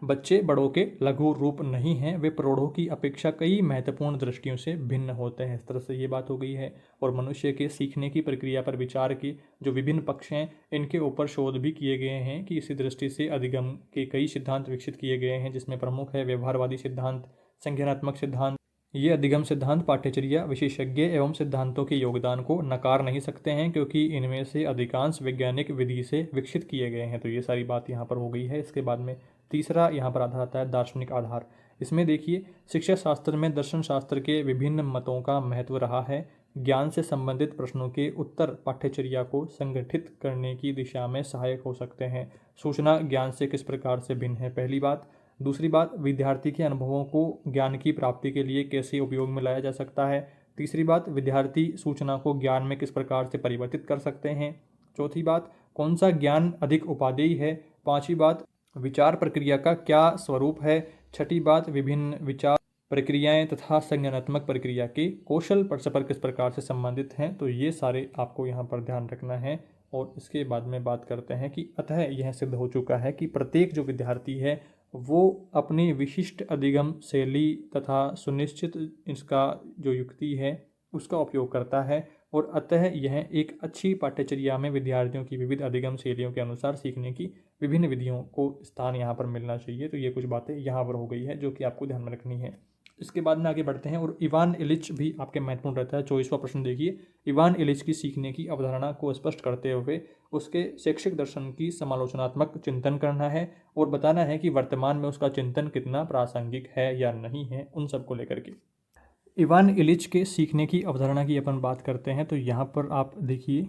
बच्चे बड़ों के लघु रूप नहीं हैं, वे प्रौढ़ों की अपेक्षा कई महत्वपूर्ण दृष्टियों से भिन्न होते हैं। इस तरह से ये बात हो गई है। और मनुष्य के सीखने की प्रक्रिया पर विचार के जो विभिन्न पक्ष हैं, इनके ऊपर शोध भी किए गए हैं कि इसी दृष्टि से अधिगम के कई सिद्धांत विकसित किए गए हैं, जिसमें प्रमुख है व्यवहारवादी सिद्धांत, संज्ञानात्मक सिद्धांत। ये अधिगम सिद्धांत पाठ्यचर्या विशेषज्ञ एवं सिद्धांतों के योगदान को नकार नहीं सकते हैं, क्योंकि इनमें से अधिकांश वैज्ञानिक विधि से विकसित किए गए हैं। तो ये सारी बात यहाँ पर हो गई है। इसके बाद में तीसरा यहाँ पर आधार आता है दार्शनिक आधार। इसमें देखिए शिक्षा शास्त्र में दर्शन शास्त्र के विभिन्न मतों का महत्व रहा है। ज्ञान से संबंधित प्रश्नों के उत्तर पाठ्यचर्या को संगठित करने की दिशा में सहायक हो सकते हैं। सूचना ज्ञान से किस प्रकार से भिन्न है, पहली बात। दूसरी बात, विद्यार्थी के अनुभवों को ज्ञान की प्राप्ति के लिए कैसे उपयोग में लाया जा सकता है। तीसरी बात, विद्यार्थी सूचना को ज्ञान में किस प्रकार से परिवर्तित कर सकते हैं। चौथी बात, कौन सा ज्ञान अधिक उपादेय है। पांचवी बात, विचार प्रक्रिया का क्या स्वरूप है। छठी बात, विभिन्न विचार प्रक्रियाएं तथा संज्ञानात्मक प्रक्रिया के कौशल परस्पर किस प्रकार से संबंधित हैं। तो ये सारे आपको यहाँ पर ध्यान रखना है। और इसके बाद में बात करते हैं कि अतः यह सिद्ध हो चुका है कि प्रत्येक जो विद्यार्थी है वो अपनी विशिष्ट अधिगम शैली तथा सुनिश्चित इसका जो युक्ति है उसका उपयोग करता है, और अतः यह एक अच्छी पाठ्यचर्या में विद्यार्थियों की विविध अधिगम शैलियों के अनुसार सीखने की विभिन्न विधियों को स्थान यहाँ पर मिलना चाहिए। तो ये कुछ बातें यहाँ पर हो गई है जो कि आपको ध्यान में रखनी है। इसके बाद में आगे बढ़ते हैं। और इवान इलिच भी आपके महत्वपूर्ण रहता है। 24वां प्रश्न देखिए, इवान इलिच की सीखने की अवधारणा को स्पष्ट करते हुए उसके शैक्षिक दर्शन की समालोचनात्मक चिंतन करना है और बताना है कि वर्तमान में उसका चिंतन कितना प्रासंगिक है या नहीं है, उन सब को लेकर के। इवान इलिच के सीखने की अवधारणा की अपन बात करते हैं। तो यहाँ पर आप देखिए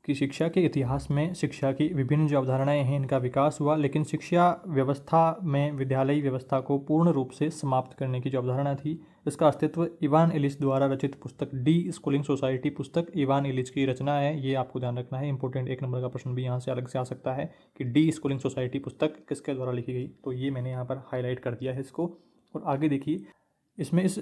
कि शिक्षा के इतिहास में शिक्षा की विभिन्न जो अवधारणाएं हैं इनका विकास हुआ, लेकिन शिक्षा व्यवस्था में विद्यालयी व्यवस्था को पूर्ण रूप से समाप्त करने की जो अवधारणा थी, इसका अस्तित्व इवान इलिच द्वारा रचित पुस्तक डी स्कूलिंग सोसाइटी पुस्तक इवान इलिच की रचना है। ये आपको ध्यान रखना है। इंपॉर्टेंट 1 नंबर का प्रश्न भी यहाँ से अलग से आ सकता है कि डी स्कूलिंग सोसाइटी पुस्तक किसके द्वारा लिखी गई। तो ये मैंने यहाँ पर हाईलाइट कर दिया है इसको। और आगे देखिए, इसमें इस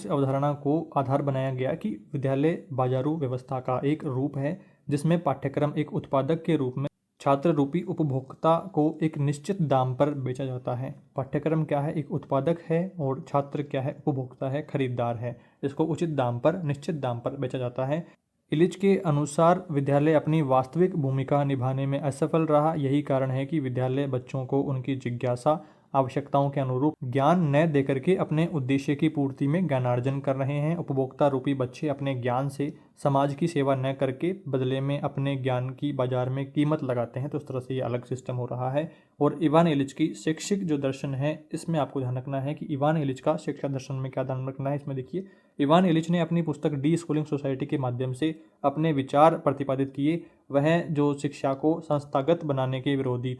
अवधारणा को आधार बनाया गया कि विद्यालय बाजारू व्यवस्था का एक रूप है, जिसमें पाठ्यक्रम एक उत्पादक के रूप में छात्र रूपी उपभोक्ता को एक निश्चित दाम पर बेचा जाता है। पाठ्यक्रम क्या है, एक उत्पादक है, और छात्र क्या है, उपभोक्ता है, खरीदार है। इसको उचित दाम पर, निश्चित दाम पर बेचा जाता है। इलिच के अनुसार विद्यालय अपनी वास्तविक भूमिका निभाने में असफल रहा। यही कारण है कि विद्यालय बच्चों को उनकी जिज्ञासा, आवश्यकताओं के अनुरूप ज्ञान न देकर के अपने उद्देश्य की पूर्ति में ज्ञानार्जन कर रहे हैं। उपभोक्ता रूपी बच्चे अपने ज्ञान से समाज की सेवा न करके बदले में अपने ज्ञान की बाजार में कीमत लगाते हैं। तो इस तरह से ये अलग सिस्टम हो रहा है। और इवान इलिच की शैक्षिक जो दर्शन है, इसमें आपको ध्यान रखना है कि इवान इलिच का शिक्षा दर्शन में क्या ध्यान रखना है। इसमें देखिए, इवान इलिच ने अपनी पुस्तक डी स्कूलिंग सोसाइटी के माध्यम से अपने विचार प्रतिपादित किए। वह जो शिक्षा को संस्थागत बनाने के विरोधी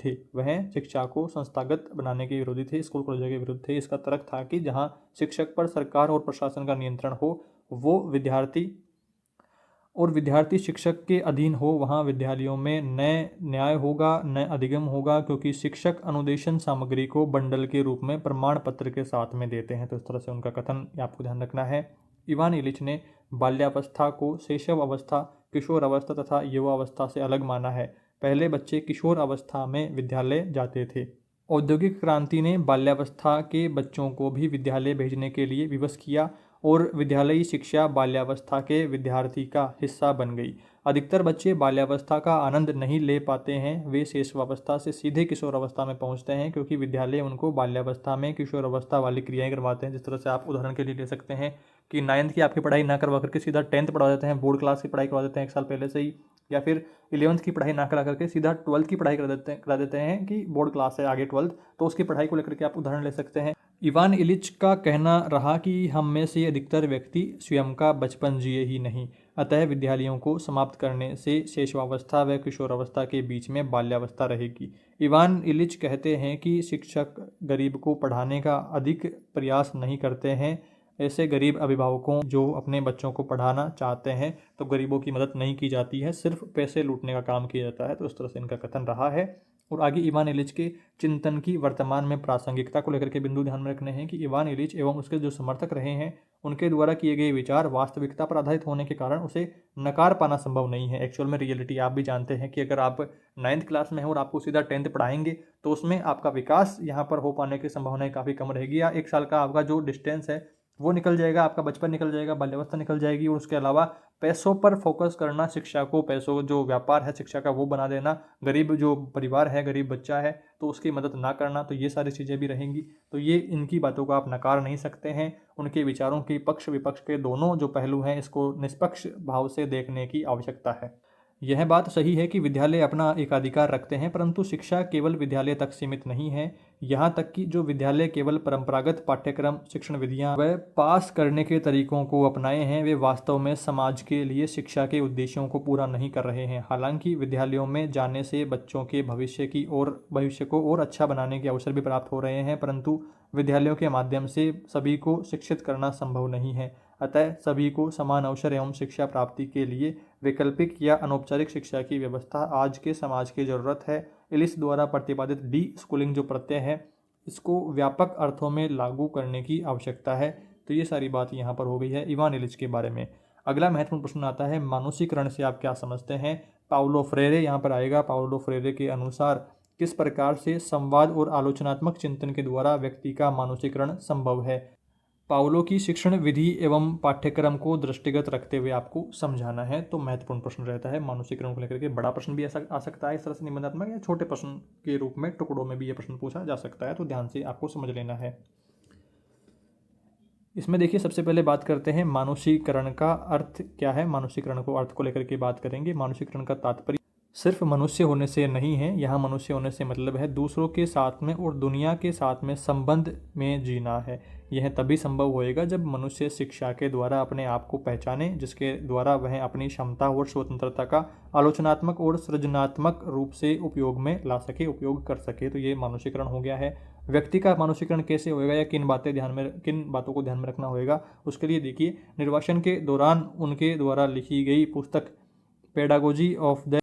थे, स्कूल कॉलेजों के विरुद्ध थे। इसका तर्क था कि जहां शिक्षक पर सरकार और प्रशासन का नियंत्रण हो, वो विद्यार्थी शिक्षक के अधीन हो, वहां विद्यालयों में न न्याय होगा न अधिगम होगा, क्योंकि शिक्षक अनुदेशन सामग्री को बंडल के रूप में प्रमाण पत्र के साथ में देते हैं। तो इस तरह से उनका कथन आपको ध्यान रखना है। इवान इलिच ने बाल्यावस्था को शैशव अवस्था, किशोर अवस्था तथा युवा अवस्था से अलग माना है। पहले बच्चे किशोर अवस्था में विद्यालय जाते थे। औद्योगिक क्रांति ने बाल्यावस्था के बच्चों को भी विद्यालय भेजने के लिए विवश किया और विद्यालयी शिक्षा बाल्यावस्था के विद्यार्थी का हिस्सा बन गई। अधिकतर बच्चे बाल्यावस्था का आनंद नहीं ले पाते हैं। वे शैशवावस्था से सीधे किशोर अवस्था में पहुंचते हैं, क्योंकि विद्यालय उनको बाल्यावस्था में किशोर अवस्था वाली क्रियाएं करवाते हैं। जिस तरह से आप उदाहरण के लिए ले सकते हैं कि 9th की आपकी पढ़ाई ना करवा करके सीधा 10th पढ़ा देते हैं, बोर्ड क्लास की पढ़ाई करवा देते हैं 1 साल पहले से ही। या फिर 11th की पढ़ाई ना करा करके सीधा 12th की पढ़ाई करा देते हैं कि बोर्ड क्लास है आगे 12th, तो उसकी पढ़ाई को लेकर के आप उदाहरण ले सकते हैं। इवान इलिच का कहना रहा कि हम में से अधिकतर व्यक्ति स्वयं का बचपन जिए ही नहीं, अतः विद्यालयों को समाप्त करने से शैशवावस्था व किशोरावस्था के बीच में बाल्यावस्था रहेगी। इवान इलिच कहते हैं कि शिक्षक गरीब को पढ़ाने का अधिक प्रयास नहीं करते हैं। ऐसे गरीब अभिभावकों जो अपने बच्चों को पढ़ाना चाहते हैं तो गरीबों की मदद नहीं की जाती है, सिर्फ पैसे लूटने का काम किया जाता है। तो इस तरह से इनका कथन रहा है। और आगे इवान इलिच के चिंतन की वर्तमान में प्रासंगिकता को लेकर के बिंदु ध्यान में रखने हैं कि इवान इलिच एवं उसके जो समर्थक रहे हैं उनके द्वारा किए गए विचार वास्तविकता पर आधारित होने के कारण उसे नकार पाना संभव नहीं है। एक्चुअल में रियलिटी आप भी जानते हैं कि अगर आप 9th क्लास में हो और आपको सीधा 10th पढ़ाएंगे तो उसमें आपका विकास यहाँ पर हो पाने की संभावनाएं काफ़ी कम रहेगी, या 1 साल का आपका जो डिस्टेंस है वो निकल जाएगा, आपका बचपन निकल जाएगा, बाल्यावस्था निकल जाएगी। और उसके अलावा पैसों पर फोकस करना, शिक्षा को पैसों जो व्यापार है शिक्षा का वो बना देना, गरीब जो परिवार है, गरीब बच्चा है तो उसकी मदद ना करना, तो ये सारी चीज़ें भी रहेंगी। तो ये इनकी बातों को आप नकार नहीं सकते हैं। उनके विचारों की पक्ष विपक्ष के दोनों जो पहलू हैं इसको निष्पक्ष भाव से देखने की आवश्यकता है। यह बात सही है कि विद्यालय अपना एकाधिकार रखते हैं, परंतु शिक्षा केवल विद्यालय तक सीमित नहीं है। यहाँ तक कि जो विद्यालय केवल परंपरागत पाठ्यक्रम, शिक्षण विधियाँ व पास करने के तरीकों को अपनाए हैं, वे वास्तव में समाज के लिए शिक्षा के उद्देश्यों को पूरा नहीं कर रहे हैं। हालांकि विद्यालयों में जाने से बच्चों के भविष्य को और अच्छा बनाने के अवसर भी प्राप्त हो रहे हैं, परंतु विद्यालयों के माध्यम से सभी को शिक्षित करना संभव नहीं है। अतः सभी को समान अवसर एवं शिक्षा प्राप्ति के लिए वैकल्पिक या अनौपचारिक शिक्षा की व्यवस्था आज के समाज की जरूरत है। इलिस द्वारा प्रतिपादित डी स्कूलिंग जो प्रत्यय है इसको व्यापक अर्थों में लागू करने की आवश्यकता है। तो ये सारी बात यहाँ पर हो गई है इवान इलिच के बारे में। अगला महत्वपूर्ण प्रश्न आता है मानसीकरण से आप क्या समझते हैं। पाउलो फ्रेरे यहाँ पर आएगा। पाउलो फ्रेरे के अनुसार किस प्रकार से संवाद और आलोचनात्मक चिंतन के द्वारा व्यक्ति का मानसीकरण संभव है। पाउलो की शिक्षण विधि एवं पाठ्यक्रम को दृष्टिगत रखते हुए आपको समझाना है। तो महत्वपूर्ण प्रश्न रहता है मानसीकरण को लेकर के। बड़ा प्रश्न भी आ सकता है इस तरह से निबंधात्मक, या छोटे प्रश्न के रूप में टुकड़ों में भी यह प्रश्न पूछा जा सकता है, तो ध्यान से आपको समझ लेना है। इसमें देखिए सबसे पहले बात करते हैं मानसीकरण का अर्थ क्या है। मानसीकरण को अर्थ को लेकर के बात करेंगे। मानसीकरण का तात्पर्य सिर्फ मनुष्य होने से नहीं है। यहाँ मनुष्य होने से मतलब है दूसरों के साथ में और दुनिया के साथ में संबंध में जीना है। यह तभी संभव होएगा जब मनुष्य शिक्षा के द्वारा अपने आप को पहचाने, जिसके द्वारा वह अपनी क्षमता और स्वतंत्रता का आलोचनात्मक और सृजनात्मक रूप से उपयोग में ला सके, उपयोग कर सके। तो ये मानसीकरण हो गया है। व्यक्ति का मानसीकरण कैसे होएगा या किन बातों को ध्यान में रखना होएगा, उसके लिए देखिए निर्वासन के दौरान उनके द्वारा लिखी गई पुस्तक पेडागोजी ऑफ द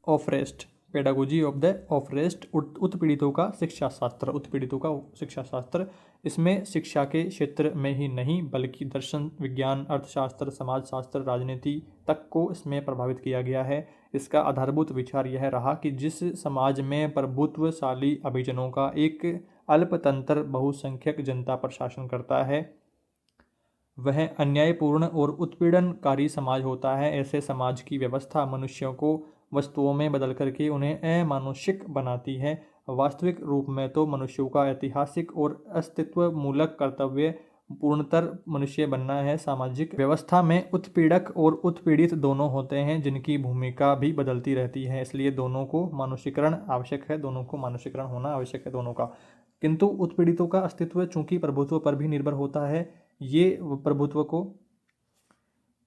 ऑफरेस्ट उत्पीड़ितों का शिक्षा शास्त्र, इसमें शिक्षा के क्षेत्र में ही नहीं बल्कि दर्शन, विज्ञान, अर्थशास्त्र, समाजशास्त्र, राजनीति तक को इसमें प्रभावित किया गया है। इसका आधारभूत विचार यह रहा कि जिस समाज में प्रभुत्वशाली अभिजनों का एक अल्पतंत्र बहुसंख्यक जनता पर शासन करता है वह अन्यायपूर्ण और उत्पीड़नकारी समाज होता है। ऐसे समाज की व्यवस्था मनुष्यों को वस्तुओं में बदल करके उन्हें अमानुषिक बनाती है। वास्तविक रूप में तो मनुष्यों का ऐतिहासिक और अस्तित्व मूलक कर्तव्य पूर्णतर मनुष्य बनना है। सामाजिक व्यवस्था में उत्पीड़क और उत्पीड़ित दोनों होते हैं जिनकी भूमिका भी बदलती रहती है, इसलिए दोनों को मानसीकरण आवश्यक है, दोनों को मानसीकरण होना आवश्यक है दोनों का। किंतु उत्पीड़ितों का अस्तित्व चूंकि प्रभुत्व पर भी निर्भर होता है,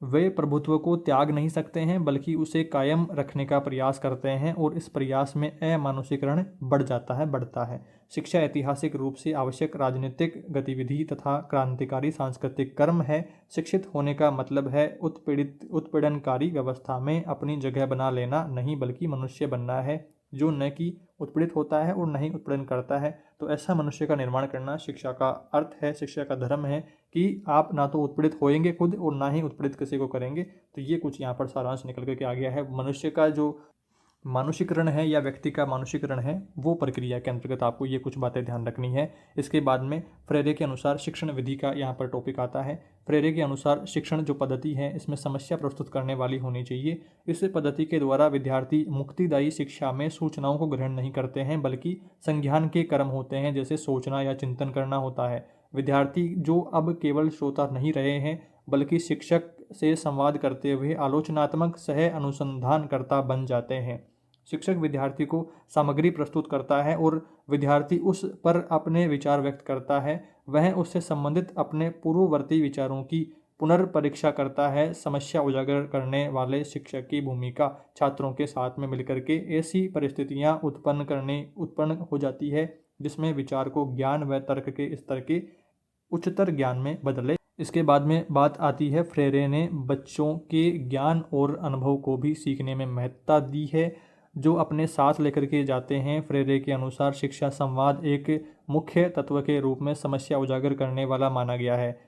वे प्रभुत्व को त्याग नहीं सकते हैं बल्कि उसे कायम रखने का प्रयास करते हैं और इस प्रयास में अमानुषीकरण बढ़ता है। शिक्षा ऐतिहासिक रूप से आवश्यक राजनीतिक गतिविधि तथा क्रांतिकारी सांस्कृतिक कर्म है। शिक्षित होने का मतलब है उत्पीड़नकारी व्यवस्था में अपनी जगह बना लेना नहीं बल्कि मनुष्य बनना है जो न कि उत्पीड़ित होता है और न ही उत्पीड़न करता है। तो ऐसा मनुष्य का निर्माण करना शिक्षा का अर्थ है, शिक्षा का धर्म है कि आप ना तो उत्पीड़ित होएंगे खुद और ना ही उत्पीड़ित किसी को करेंगे। तो ये कुछ यहाँ पर सारांश निकल करके आ गया है। मनुष्य का जो मानसीकरण है या व्यक्ति का मानसीकरण है वो प्रक्रिया के अंतर्गत आपको ये कुछ बातें ध्यान रखनी है। इसके बाद में फ्रेरे के अनुसार शिक्षण विधि का यहाँ पर टॉपिक आता है। फ्रेरे के अनुसार शिक्षण जो पद्धति है इसमें समस्या प्रस्तुत करने वाली होनी चाहिए। इस पद्धति के द्वारा विद्यार्थी मुक्तिदायी शिक्षा में सूचनाओं को ग्रहण नहीं करते हैं बल्कि संज्ञान के कर्म होते हैं, जैसे सोचना या चिंतन करना होता है। विद्यार्थी जो अब केवल श्रोता नहीं रहे हैं बल्कि शिक्षक से संवाद करते हुए आलोचनात्मक सह अनुसंधानकर्ता बन जाते हैं। शिक्षक विद्यार्थी को सामग्री प्रस्तुत करता है और विद्यार्थी उस पर अपने विचार व्यक्त करता है। वह उससे संबंधित अपने पूर्ववर्ती विचारों की पुनर्परीक्षा करता है। समस्या उजागर करने वाले शिक्षक की भूमिका छात्रों के साथ में मिलकर के ऐसी परिस्थितियां उत्पन्न हो जाती है जिसमें विचार को ज्ञान व तर्क के स्तर के उच्चतर ज्ञान में बदले। इसके बाद में बात आती है, फ्रेरे ने बच्चों के ज्ञान और अनुभव को भी सीखने में महत्ता दी है, जो अपने साथ लेकर के जाते हैं। फ्रेरे के अनुसार शिक्षा संवाद एक मुख्य तत्व के रूप में समस्या उजागर करने वाला माना गया है।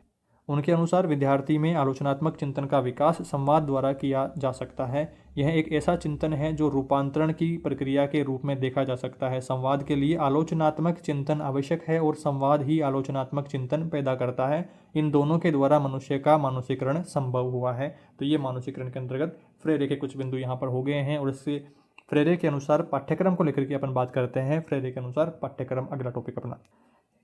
उनके अनुसार विद्यार्थी में आलोचनात्मक चिंतन का विकास संवाद द्वारा किया जा सकता है। यह एक ऐसा चिंतन है जो रूपांतरण की प्रक्रिया के रूप में देखा जा सकता है। संवाद के लिए आलोचनात्मक चिंतन आवश्यक है और संवाद ही आलोचनात्मक चिंतन पैदा करता है। इन दोनों के द्वारा मनुष्य का मानसिकरण संभव हुआ है। तो ये मानसिकरण के अंतर्गत फ्रेरे के कुछ बिंदु यहाँ पर हो गए हैं। और इससे फ्रेरे के अनुसार पाठ्यक्रम को लेकर के अपन बात करते हैं। फ्रेरे के अनुसार पाठ्यक्रम अगला टॉपिक अपना।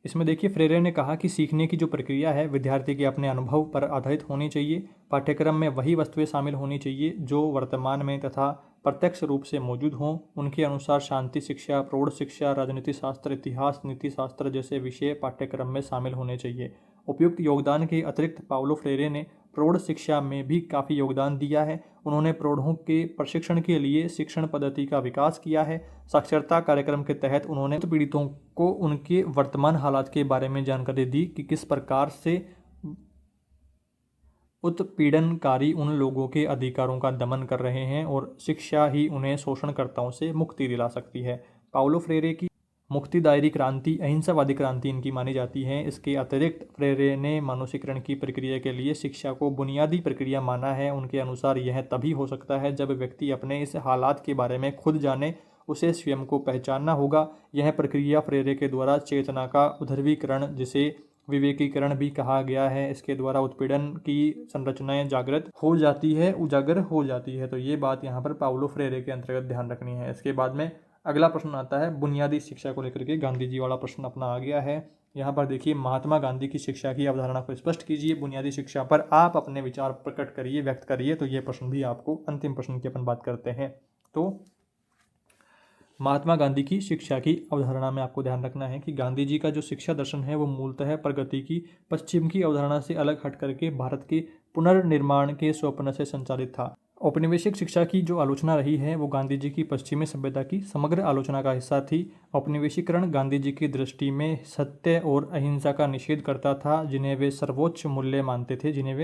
इसमें देखिए, फ्रेरे ने कहा कि सीखने की जो प्रक्रिया है विद्यार्थी के अपने अनुभव पर आधारित होनी चाहिए। पाठ्यक्रम में वही वस्तुएं शामिल होनी चाहिए जो वर्तमान में तथा प्रत्यक्ष रूप से मौजूद हों। उनके अनुसार शांति शिक्षा, प्रौढ़ शिक्षा, राजनीति शास्त्र, इतिहास, नीति शास्त्र जैसे विषय पाठ्यक्रम में शामिल होने चाहिए। उपयुक्त योगदान के अतिरिक्त पाउलो फ्रेरे ने प्रौढ़ शिक्षा में भी काफ़ी योगदान दिया है। उन्होंने प्रौढ़ों के प्रशिक्षण के लिए शिक्षण पद्धति का विकास किया है। साक्षरता कार्यक्रम के तहत उन्होंने पीड़ितों को उनके वर्तमान हालात के बारे में जानकारी दी कि किस प्रकार से उत्पीड़नकारी उन लोगों के अधिकारों का दमन कर रहे हैं और शिक्षा ही उन्हें शोषणकर्ताओं से मुक्ति दिला सकती है। पाउलो फ्रेरे की मुक्तिदायरी क्रांति अहिंसावादी क्रांति इनकी मानी जाती है। इसके अतिरिक्त फ्रेरे ने मानसिकरण की प्रक्रिया के लिए शिक्षा को बुनियादी प्रक्रिया माना है। उनके अनुसार यह तभी हो सकता है जब व्यक्ति अपने इस हालात के बारे में खुद जाने, उसे स्वयं को पहचानना होगा। यह प्रक्रिया फ्रेरे के द्वारा चेतना का उद्भवीकरण, जिसे विवेकीकरण भी कहा गया है, इसके द्वारा उत्पीड़न की संरचनाएं उजागर हो जाती है। तो ये बात यहाँ पर पाउलो फ्रेरे के अंतर्गत ध्यान रखनी है। इसके बाद में अगला प्रश्न आता है बुनियादी शिक्षा को लेकर के। गांधी जी वाला प्रश्न अपना आ गया है। यहाँ पर देखिए, महात्मा गांधी की शिक्षा की अवधारणा को स्पष्ट कीजिए। बुनियादी शिक्षा पर आप अपने विचार प्रकट करिए, व्यक्त करिए। तो ये प्रश्न भी आपको अंतिम प्रश्न की अपन बात करते हैं। तो महात्मा गांधी की शिक्षा की अवधारणा में आपको ध्यान रखना है कि गांधी जी का जो शिक्षा दर्शन है वो मूलतः प्रगति की पश्चिम की अवधारणा से अलग हट करके भारत के पुनर्निर्माण के स्वप्न से संचालित था। औपनिवेशिक शिक्षा की जो आलोचना रही है वो गांधी जी की पश्चिमी सभ्यता की समग्र आलोचना का हिस्सा थी। औपनिवेशीकरण गांधी जी की दृष्टि में सत्य और अहिंसा का निषेध करता था, जिन्हें वे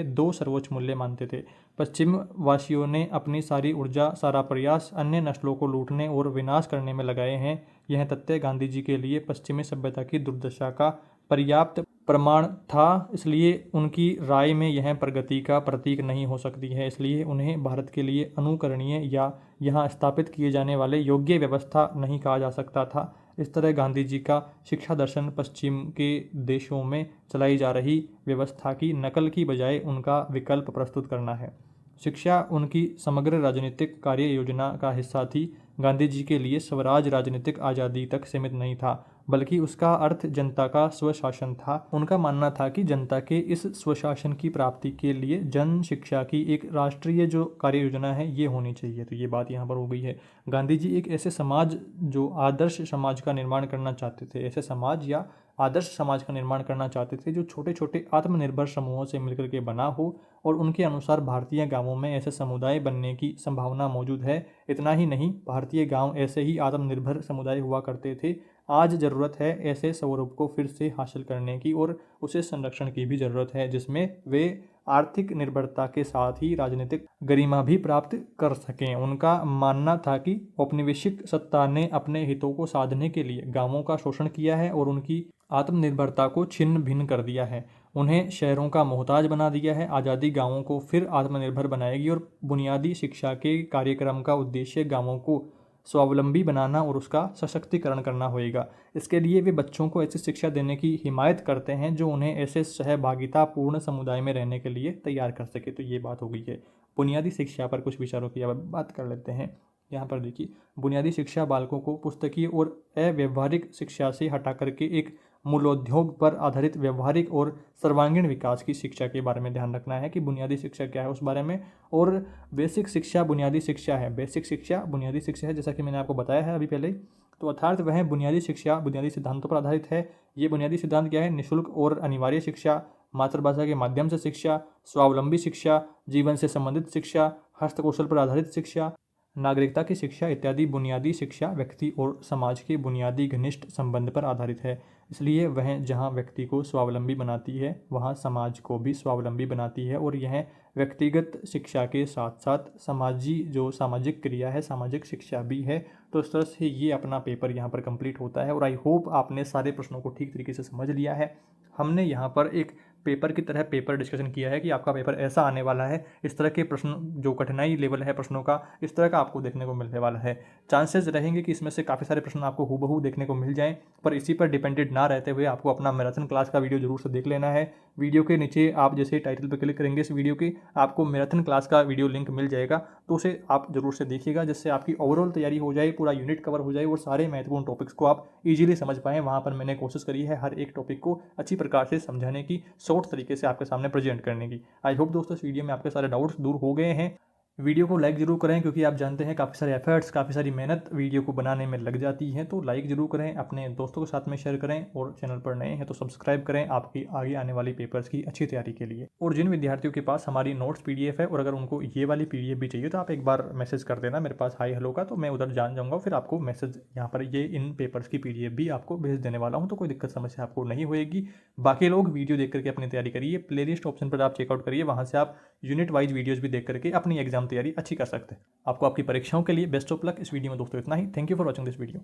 दो सर्वोच्च मूल्य मानते थे। पश्चिम वासियों ने अपनी सारी ऊर्जा, सारा प्रयास अन्य नस्लों को लूटने और विनाश करने में लगाए हैं। यह तथ्य गांधी जी के लिए पश्चिमी सभ्यता की दुर्दशा का पर्याप्त प्रमाण था। इसलिए उनकी राय में यह प्रगति का प्रतीक नहीं हो सकती है। इसलिए उन्हें भारत के लिए अनुकरणीय या यहाँ स्थापित किए जाने वाले योग्य व्यवस्था नहीं कहा जा सकता था। इस तरह गांधी जी का शिक्षा दर्शन पश्चिम के देशों में चलाई जा रही व्यवस्था की नकल की बजाय उनका विकल्प प्रस्तुत करना है। शिक्षा उनकी समग्र राजनीतिक कार्य योजना का हिस्सा थी। गांधी जी के लिए स्वराज राजनीतिक आज़ादी तक सीमित नहीं था, बल्कि उसका अर्थ जनता का स्वशासन था। उनका मानना था कि जनता के इस स्वशासन की प्राप्ति के लिए जन शिक्षा की एक राष्ट्रीय जो कार्य योजना है ये होनी चाहिए। तो ये बात यहाँ पर हो गई है। गांधी जी एक ऐसे समाज जो आदर्श समाज का निर्माण करना चाहते थे, ऐसे समाज या आदर्श समाज का निर्माण करना चाहते थे जो छोटे छोटे आत्मनिर्भर समूहों से मिलकर के बना हो। और उनके अनुसार भारतीय गांवों में ऐसे समुदाय बनने की संभावना मौजूद है। इतना ही नहीं, भारतीय गांव ऐसे ही आत्मनिर्भर समुदाय हुआ करते थे। आज ज़रूरत है ऐसे स्वरूप को फिर से हासिल करने की और उसे संरक्षण की भी ज़रूरत है, जिसमें वे आर्थिक निर्भरता के साथ ही राजनीतिक गरिमा भी प्राप्त कर सकें। उनका मानना था कि औपनिवेशिक सत्ता ने अपने हितों को साधने के लिए गांवों का शोषण किया है और उनकी आत्मनिर्भरता को छिन्न भिन्न कर दिया है, उन्हें शहरों का मोहताज बना दिया है। आज़ादी गांवों को फिर आत्मनिर्भर बनाएगी और बुनियादी शिक्षा के कार्यक्रम का उद्देश्य गांवों को स्वावलंबी बनाना और उसका सशक्तिकरण करना होगा। इसके लिए वे बच्चों को ऐसी शिक्षा देने की हिमायत करते हैं जो उन्हें ऐसे सहभागितापूर्ण समुदाय में रहने के लिए तैयार कर सके। तो ये बात हो गई है। बुनियादी शिक्षा पर कुछ विचारों की अब बात कर लेते हैं। यहाँ पर देखिए, बुनियादी शिक्षा बालकों को पुस्तकीय और अव्यवहारिक शिक्षा से हटा करके एक मूलोद्योग पर आधारित व्यवहारिक और सर्वांगीण विकास की शिक्षा के बारे में ध्यान रखना है कि बुनियादी शिक्षा क्या है उस बारे में। और बेसिक शिक्षा बुनियादी शिक्षा है, बेसिक शिक्षा बुनियादी शिक्षा है, जैसा कि मैंने आपको बताया है अभी पहले। तो अर्थात वह बुनियादी शिक्षा बुनियादी सिद्धांतों पर आधारित है। ये बुनियादी सिद्धांत क्या है? निःशुल्क और अनिवार्य शिक्षा, मातृभाषा के माध्यम से शिक्षा, स्वावलंबी शिक्षा, जीवन से संबंधित शिक्षा, हस्तकौशल पर आधारित शिक्षा, नागरिकता की शिक्षा इत्यादि बुनियादी शिक्षा व्यक्ति और समाज के बुनियादी घनिष्ठ संबंध पर आधारित है। इसलिए वह जहाँ व्यक्ति को स्वावलंबी बनाती है वहाँ समाज को भी स्वावलंबी बनाती है। और यह व्यक्तिगत शिक्षा के साथ साथ सामाजिक क्रिया है, सामाजिक शिक्षा भी है। तो इस तरह से ये अपना पेपर यहाँ पर कंप्लीट होता है। और आई होप आपने सारे प्रश्नों को ठीक तरीके से समझ लिया है। हमने यहाँ पर एक पेपर की तरह पेपर डिस्कशन किया है कि आपका पेपर ऐसा आने वाला है, इस तरह के प्रश्न, जो कठिनाई लेवल है प्रश्नों का इस तरह का आपको देखने को मिलने वाला है। चांसेस रहेंगे कि इसमें से काफ़ी सारे प्रश्न आपको हूबहू देखने को मिल जाएं, पर इसी पर डिपेंडेड ना रहते हुए आपको अपना मैराथन क्लास का वीडियो जरूर से देख लेना है। वीडियो के नीचे आप जैसे टाइटल पर क्लिक करेंगे इस वीडियो की, आपको मैराथन क्लास का वीडियो लिंक मिल जाएगा, तो उसे आप जरूर से देखिएगा, जिससे आपकी ओवरऑल तैयारी हो जाए, पूरा यूनिट कवर हो जाए और सारे महत्वपूर्ण टॉपिक्स को आप इजीली समझ पाएँ। वहाँ पर मैंने कोशिश करी है हर एक टॉपिक को अच्छी प्रकार से समझाने की, शॉर्ट तरीके से आपके सामने प्रेजेंट करने की। आई होप दोस्तों इस वीडियो में आपके सारे डाउट्स दूर हो गए हैं। वीडियो को लाइक जरूर करें, क्योंकि आप जानते हैं काफ़ी सारे एफर्ट्स, काफ़ी सारी मेहनत वीडियो को बनाने में लग जाती है। तो लाइक जरूर करें, अपने दोस्तों के साथ में शेयर करें, और चैनल पर नए हैं तो सब्सक्राइब करें आपकी आगे आने वाली पेपर्स की अच्छी तैयारी के लिए। और जिन विद्यार्थियों के पास हमारी नोट्स PDF है और अगर उनको ये वाली PDF भी चाहिए तो आप एक बार मैसेज कर देना मेरे पास हाई हेलो का, तो मैं उधर जान जाऊँगा, फिर आपको मैसेज यहाँ पर ये इन पेपर्स की PDF भी आपको भेज देने वाला हूँ। तो कोई दिक्कत समस्या आपको नहीं होएगी। बाकी लोग वीडियो देख करके अपनी तैयारी करिए, प्लेलिस्ट ऑप्शन पर आप चेकआउट करिए, वहाँ से आप यूनिट वाइज वीडियोज़ भी देख करके अपनी एग्जाम तैयारी अच्छी कर सकते हैं। आपको आपकी परीक्षाओं के लिए बेस्ट ऑफ लक। इस वीडियो में दोस्तों इतना ही। Thank you for watching this video.